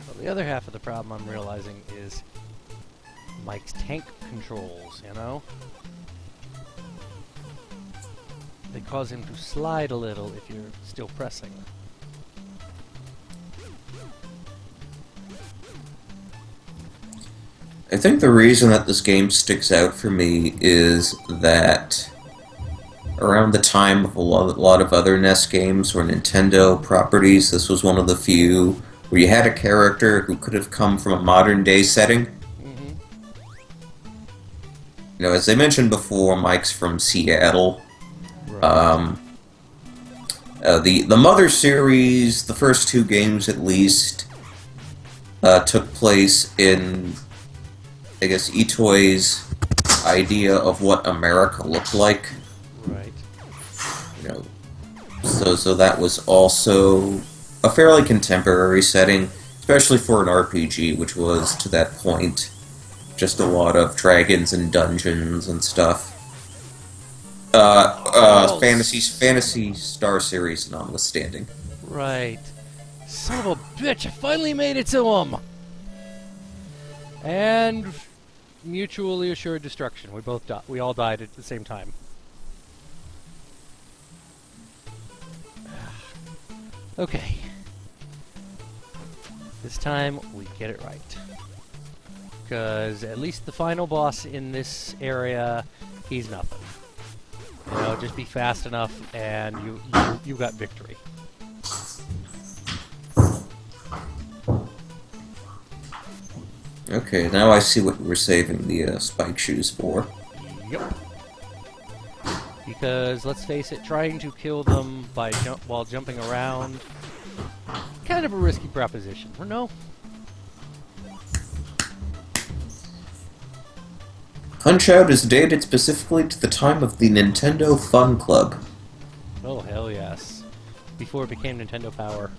Well, the other half of the problem I'm realizing is Mike's tank controls, you know? They cause him to slide a little if you're still pressing. I think the reason that this game sticks out for me is that around the time of a lot of other NES games or Nintendo properties, this was one of the few where you had a character who could have come from a modern day setting. Mm-hmm. You know, as I mentioned before, Mike's from Seattle. Right. The Mother series, the first two games at least, took place in, I guess, Itoi's idea of what America looked like. Right. You know, so that was also a fairly contemporary setting, especially for an RPG, which was to that point just a lot of dragons and dungeons and stuff. Fantasy Star Series notwithstanding. Right. Son of a bitch, I finally made it to him! And mutually assured destruction. We all died at the same time. Okay. This time we get it right. Because at least the final boss in this area, he's nothing. You know, just be fast enough and you got victory. Okay, now I see what we're saving the spike shoes for. Yep. Because, let's face it, trying to kill them by while jumping around, kind of a risky proposition, or no? Punch-Out is dated specifically to the time of the Nintendo Fun Club. Oh, hell yes. Before it became Nintendo Power.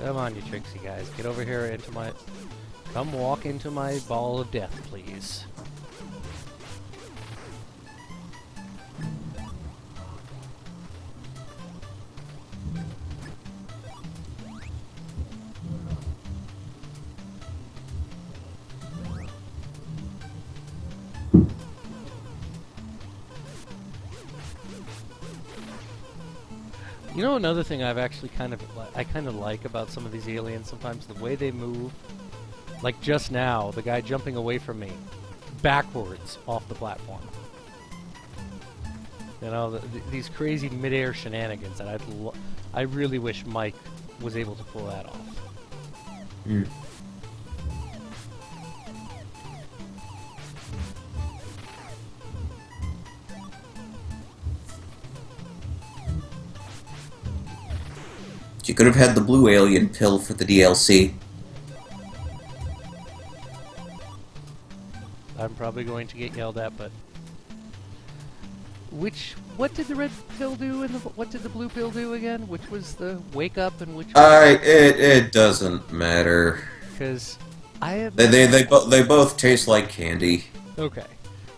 Come on, you tricksy guys. Get over here into my... Come walk into my ball of death, please. You know, another thing I've actually kind of like about some of these aliens sometimes, the way they move. Like just now, the guy jumping away from me, backwards off the platform. You know, these crazy mid-air shenanigans that I really wish Mike was able to pull that off. Mm. You could have had the blue alien pill for the DLC. I'm probably going to get yelled at, but... What did the red pill do and what did the blue pill do again? Which was the wake up and which was... It doesn't matter. Because I have... They both taste like candy. Okay.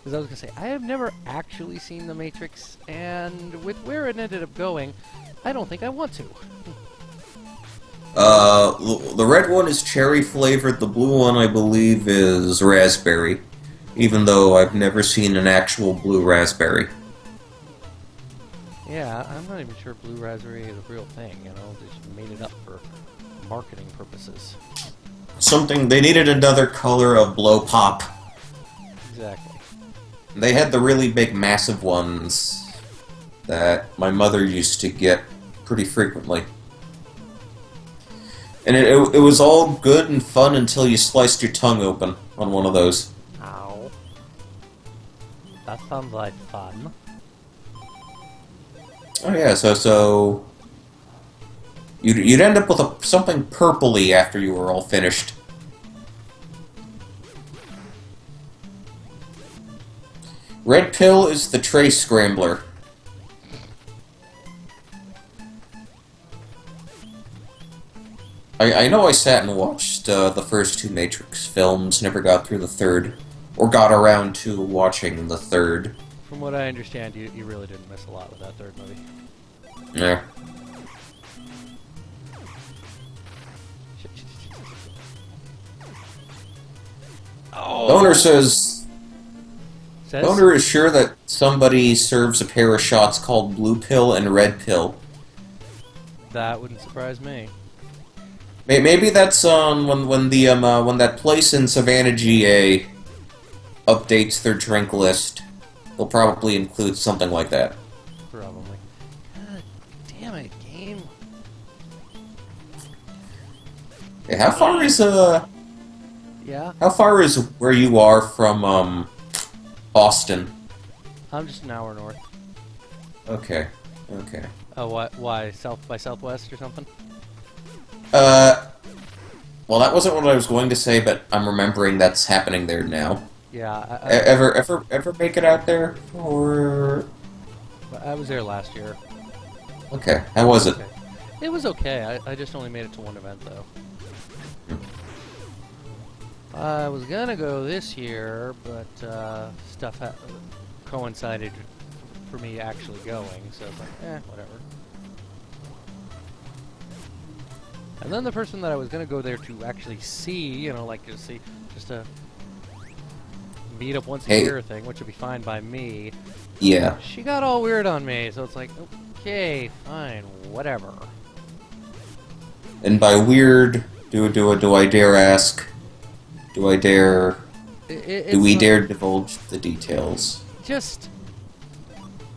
Because I was going to say, I have never actually seen The Matrix, and with where it ended up going, I don't think I want to. The red one is cherry flavored. The blue one, I believe, is raspberry. Even though I've never seen an actual blue raspberry. Yeah, I'm not even sure blue raspberry is a real thing, you know? They just made it up for marketing purposes. They needed another color of blow pop. Exactly. They had the really big, massive ones that my mother used to get pretty frequently. And it was all good and fun until you sliced your tongue open on one of those. Ow. That sounds like fun. Oh yeah, so you'd end up with something purpley after you were all finished. Red pill is the tray scrambler. I know I sat and watched the first two Matrix films, never got through the third, or got around to watching the third. From what I understand, you really didn't miss a lot with that third movie. Yeah. Oh. Boner says... Boner is sure that somebody serves a pair of shots called blue pill and red pill. That wouldn't surprise me. Maybe that's when that place in Savannah, GA, updates their drink list. They'll probably include something like that. Probably. God damn it, game. Hey, how far is Yeah. How far is where you are from Austin? I'm just an hour north. Okay. Oh, what? Why? South by Southwest or something? Well, that wasn't what I was going to say, but I'm remembering that's happening there now. Yeah. Ever make it out there? Or... I was there last year. Okay, how was it? Okay. It was okay. I just only made it to one event, though. I was gonna go this year, but stuff coincided for me actually going, so it's like, whatever. And then the person that I was gonna go there to actually see, you know, like just a meet up once a year thing, which would be fine by me. Yeah. She got all weird on me, so it's like, okay, fine, whatever. And by weird, do I dare ask? Do I dare? Do we dare divulge the details? Just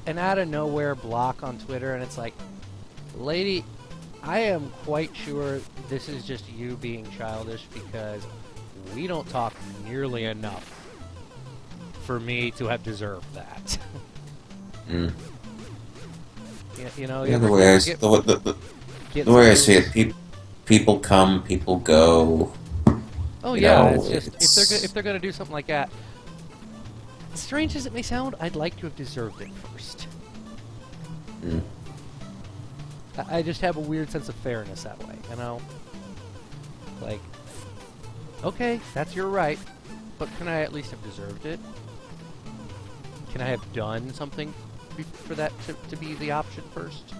an out of nowhere block on Twitter, and it's like, lady, I am quite sure this is just you being childish because we don't talk nearly enough for me to have deserved that. You know, yeah, the way I see it, people come, people go. Oh yeah, it's just if they're gonna do something like that, as strange as it may sound, I'd like to have deserved it first. I just have a weird sense of fairness that way, you know? Like, okay, that's your right, but can I at least have deserved it? Can I have done something for that to be the option first?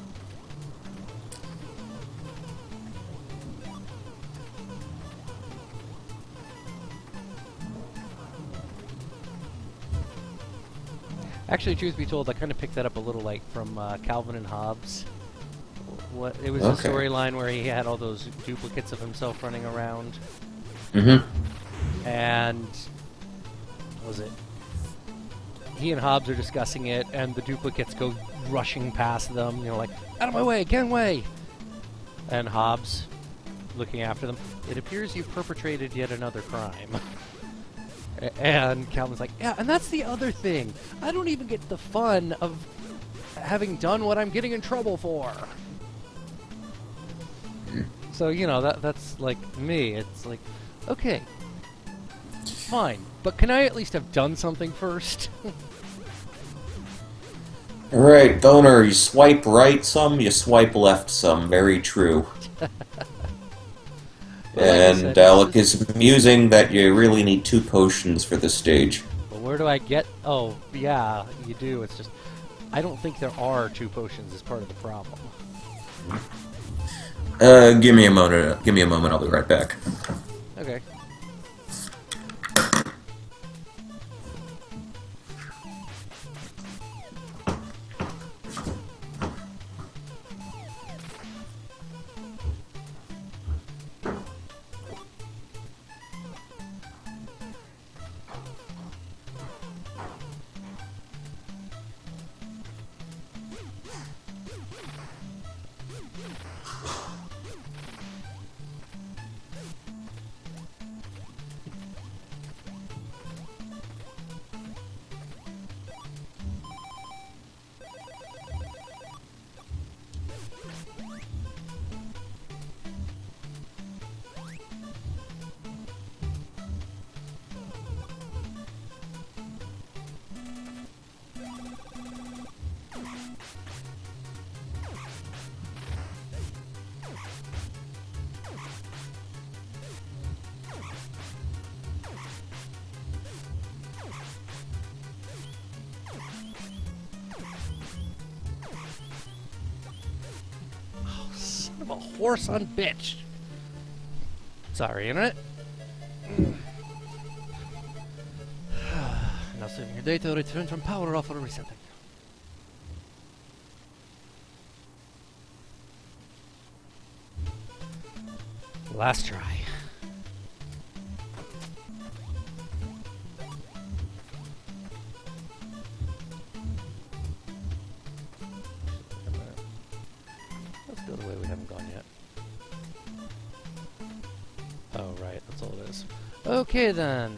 Actually, truth be told, I kind of picked that up a little like from Calvin and Hobbes. It was a storyline where he had all those duplicates of himself running around. And what was it? He and Hobbes are discussing it, and the duplicates go rushing past them. You know, like, out of my way, get away! And Hobbes, looking after them, it appears you've perpetrated yet another crime. And Calvin's like, yeah, and that's the other thing. I don't even get the fun of having done what I'm getting in trouble for. So, you know, that's like me. It's like, okay, fine, but can I at least have done something first? Alright, Boner, you swipe right some, you swipe left some. Very true. Well, like and Alec is musing that you really need 2 potions for this stage. Well, where where do I get... Oh, yeah, you do. It's just... I don't think there are 2 potions as part of the problem. Give me a moment. Give me a moment. I'll be right back. Okay. Son of a horse on bitch. Sorry, Internet. Now saving your data, return from power off or resetting. Last try. Let's go the way we haven't gone yet. Oh, right, that's all it is. Okay, then.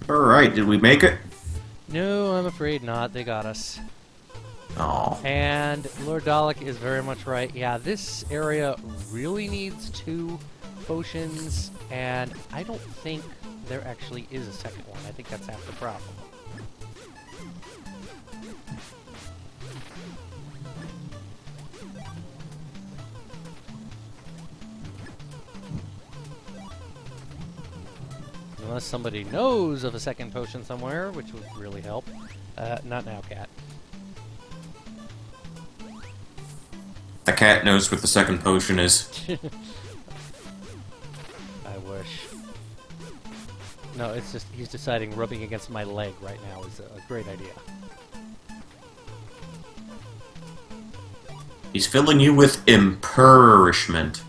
Alright, did we make it? No, I'm afraid not. They got us. Oh. And Lord Dalek is very much right. Yeah, this area really needs 2 potions, and I don't think there actually is a second one. I think that's half the problem. Unless somebody knows of a second potion somewhere, which would really help. Not now, Cat. The cat knows what the second potion is. I wish. No, it's just he's deciding rubbing against my leg right now is a great idea. He's filling you with imperishment.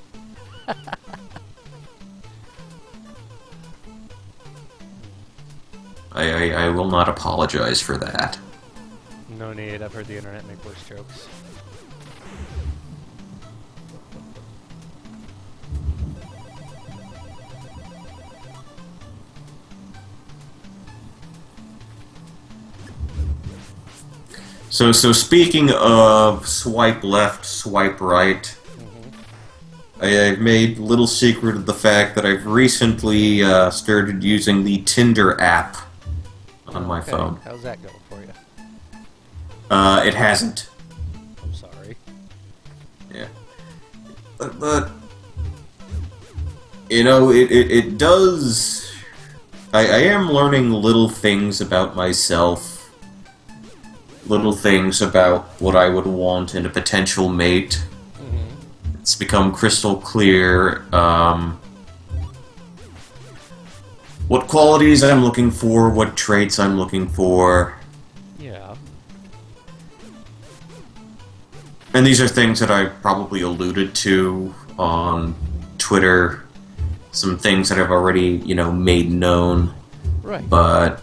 I will not apologize for that. No need, I've heard the internet make worse jokes. So speaking of swipe left, swipe right, I've made little secret of the fact that I've recently started using the Tinder app on my phone. How's that going for you? It hasn't. I'm sorry. Yeah. But you know, it does... I am learning little things about myself. Little things about what I would want in a potential mate. It's become crystal clear what qualities I'm looking for, what traits I'm looking for. Yeah. And these are things that I probably alluded to on Twitter. Some things that I've already, you know, made known. Right. But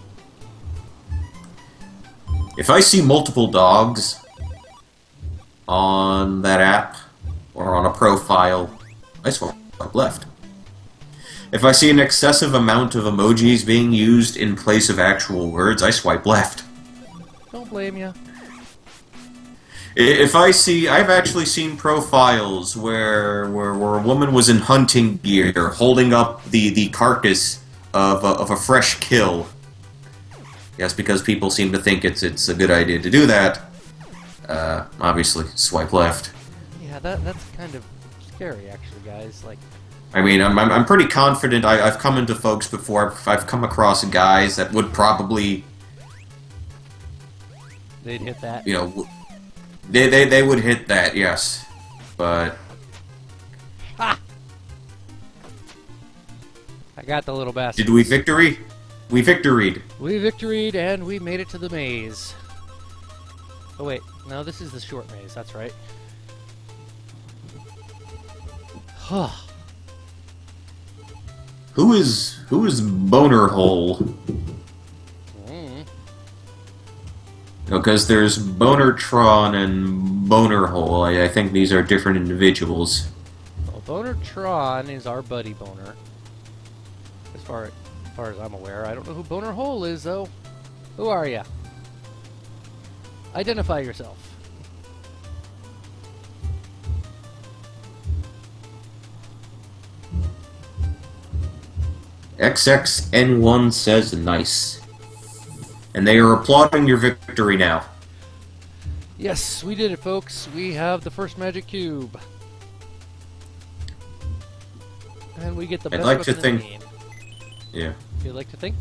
if I see multiple dogs on that app or on a profile, I swipe left. If I see an excessive amount of emojis being used in place of actual words, I swipe left. Don't blame you. If I see, I've actually seen profiles where a woman was in hunting gear, holding up the carcass of a fresh kill. Yes, because people seem to think it's a good idea to do that. Obviously, swipe left. Yeah, that's kind of scary, actually, guys. Like, I mean, I'm pretty confident. I've come into folks before. I've come across guys that would probably, they'd hit that. you know, they would hit that, yes, but Ha! I got the little bastard. did we victory? We victoried. We victoried and we made it to the maze. Oh wait, no, this is the short maze. That's right. Huh. Who is Boner Hole? Because there's Bonertron and Boner Hole. I think these are different individuals. Well, Bonertron is our buddy Boner. As far as I'm aware, I don't know who Boner Hole is though. Who are ya? Identify yourself. XXN1 says nice. And they are applauding your victory now. Yes, we did it, folks. We have the first magic cube. And we get the best I'd like to weapon in the think... game. Yeah. You'd like to think?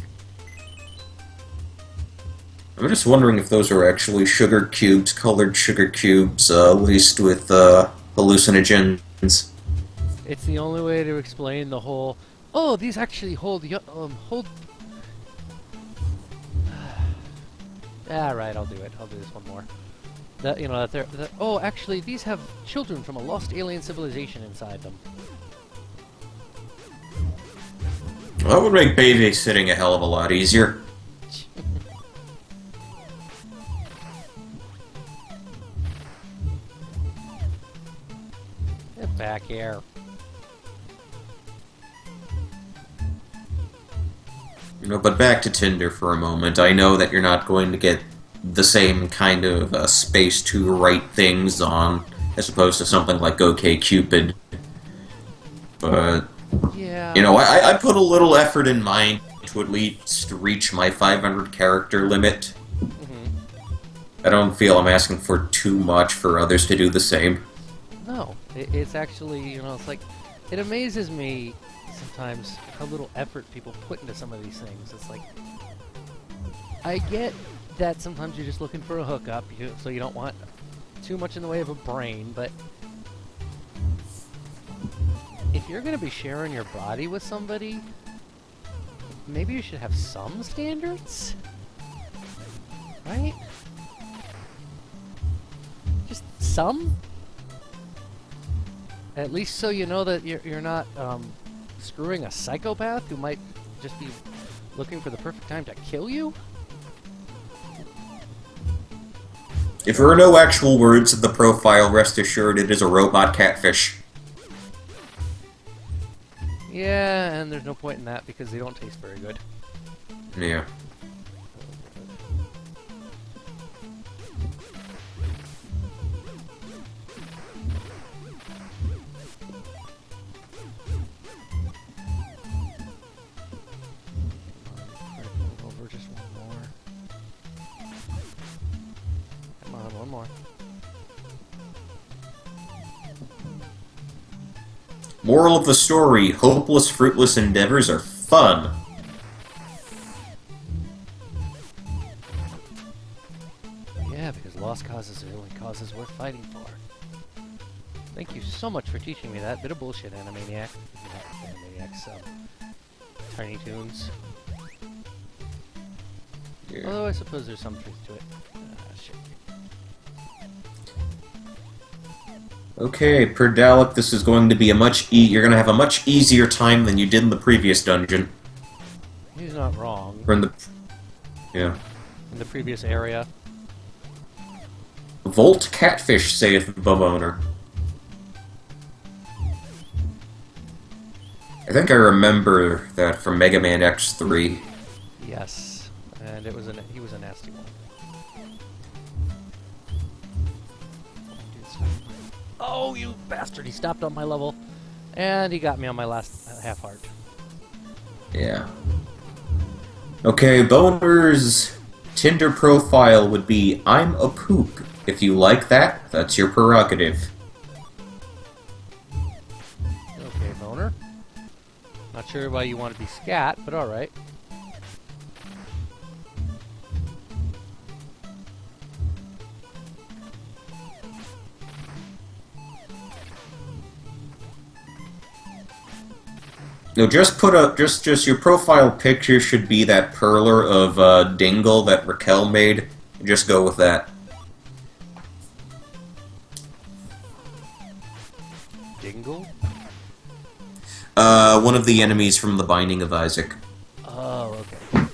I'm just wondering if those are actually sugar cubes, colored sugar cubes, laced with hallucinogens. It's the only way to explain the whole... Oh, these actually hold... Ah, right, I'll do it. I'll do this one more. Oh, actually, these have children from a lost alien civilization inside them. Well, that would make babysitting a hell of a lot easier. Get back here. But back to Tinder for a moment. I know that you're not going to get the same kind of space to write things on, as opposed to something like OkCupid. But, yeah. I put a little effort in mind to at least reach my 500 character limit. I don't feel I'm asking for too much for others to do the same. No, it's actually, it's like, it amazes me sometimes how little effort people put into some of these things. It's like, I get that sometimes you're just looking for a hookup, so you don't want too much in the way of a brain, but if you're going to be sharing your body with somebody, maybe you should have some standards, right? Just some? At least so you know that you're not screwing a psychopath who might just be looking for the perfect time to kill you? If there are no actual words in the profile, rest assured it is a robot catfish. Yeah, and there's no point in that because they don't taste very good. Yeah. Over just one more. Come on, one more. Moral of the story, hopeless, fruitless endeavors are fun. Yeah, because lost causes are the only causes worth fighting for. Thank you so much for teaching me that bit of bullshit, Animaniac. Not Animaniacs, Tiny Toons. Yeah. Although I suppose there's some truth to it. Shit. Okay, per Dalek, this is going to be you're going to have a much easier time than you did in the previous dungeon. He's not wrong. Or in the... Yeah. In the previous area. Volt catfish, saith the owner. I think I remember that from Mega Man X3. Yes, and he was a nasty one. Oh, you bastard! He stopped on my level, and he got me on my last half heart. Yeah. Okay, Boner's Tinder profile would be I'm a poop. If you like that, that's your prerogative. Okay, Boner. Not sure why you want to be scat, but alright. No, just put up just your profile picture should be that perler of Dingle that Raquel made. Just go with that. Dingle? One of the enemies from The Binding of Isaac. Oh, okay.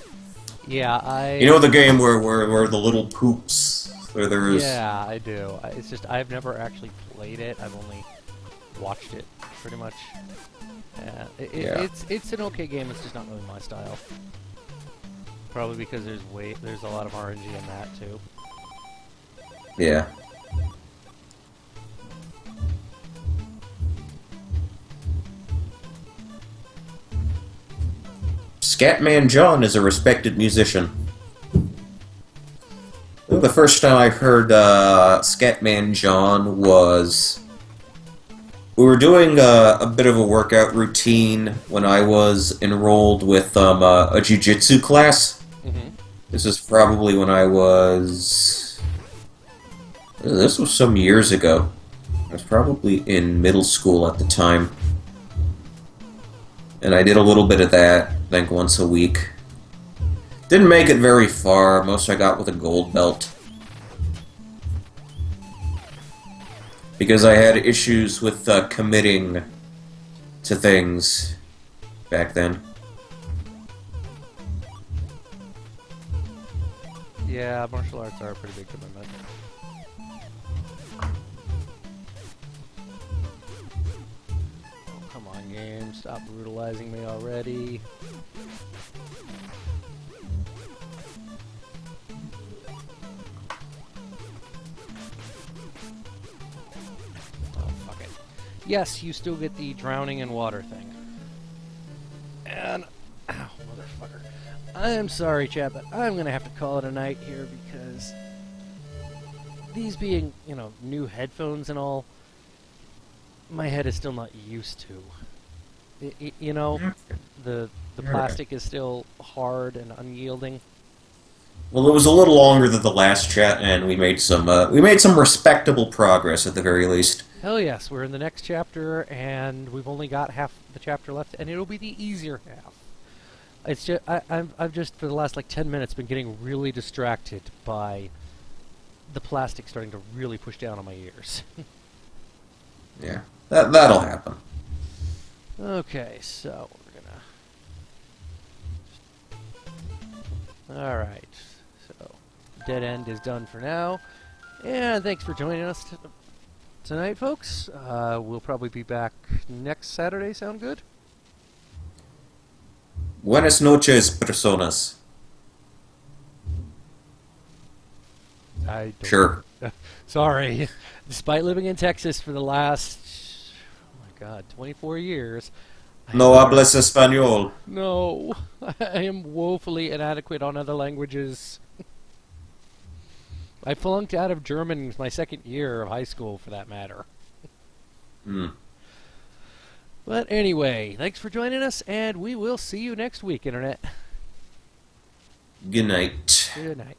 Yeah, You know the game where the little poops, where there's... Yeah, I do. It's just, I've never actually played it. I've only watched it, pretty much. Yeah. It's an okay game, it's just not really my style. Probably because there's a lot of RNG in that, too. Yeah. Scatman John is a respected musician. The first time I heard Scatman John was... We were doing a bit of a workout routine when I was enrolled with a jiu-jitsu class. Mm-hmm. This is probably when I was... This was some years ago. I was probably in middle school at the time. And I did a little bit of that, I think once a week. Didn't make it very far, most I got with a gold belt. Because I had issues with committing to things back then. Yeah, martial arts are a pretty big commitment. Oh, come on, game. Stop brutalizing me already. Oh, fuck it. Yes, you still get the drowning in water thing. And... Ow, motherfucker. I am sorry, chat, but I'm going to have to call it a night here because these being, new headphones and all, my head is still not used to. The plastic is still hard and unyielding. Well, it was a little longer than the last chat, and we made some respectable progress at the very least. Hell yes, we're in the next chapter, and we've only got half the chapter left, and it'll be the easier half. It's just I've just for the last 10 minutes been getting really distracted by the plastic starting to really push down on my ears. Yeah, that'll happen. Okay, so we're gonna. All right, so dead end is done for now, and thanks for joining us tonight, folks. We'll probably be back next Saturday. Sound good? Buenas noches, personas. I don't Sure. Sorry. Despite living in Texas for the last, oh my God, 24 years. No hablas español. No. I am woefully inadequate on other languages. I flunked out of German my second year of high school, for that matter. Hmm. But anyway, thanks for joining us, and we will see you next week, Internet. Good night. Good night.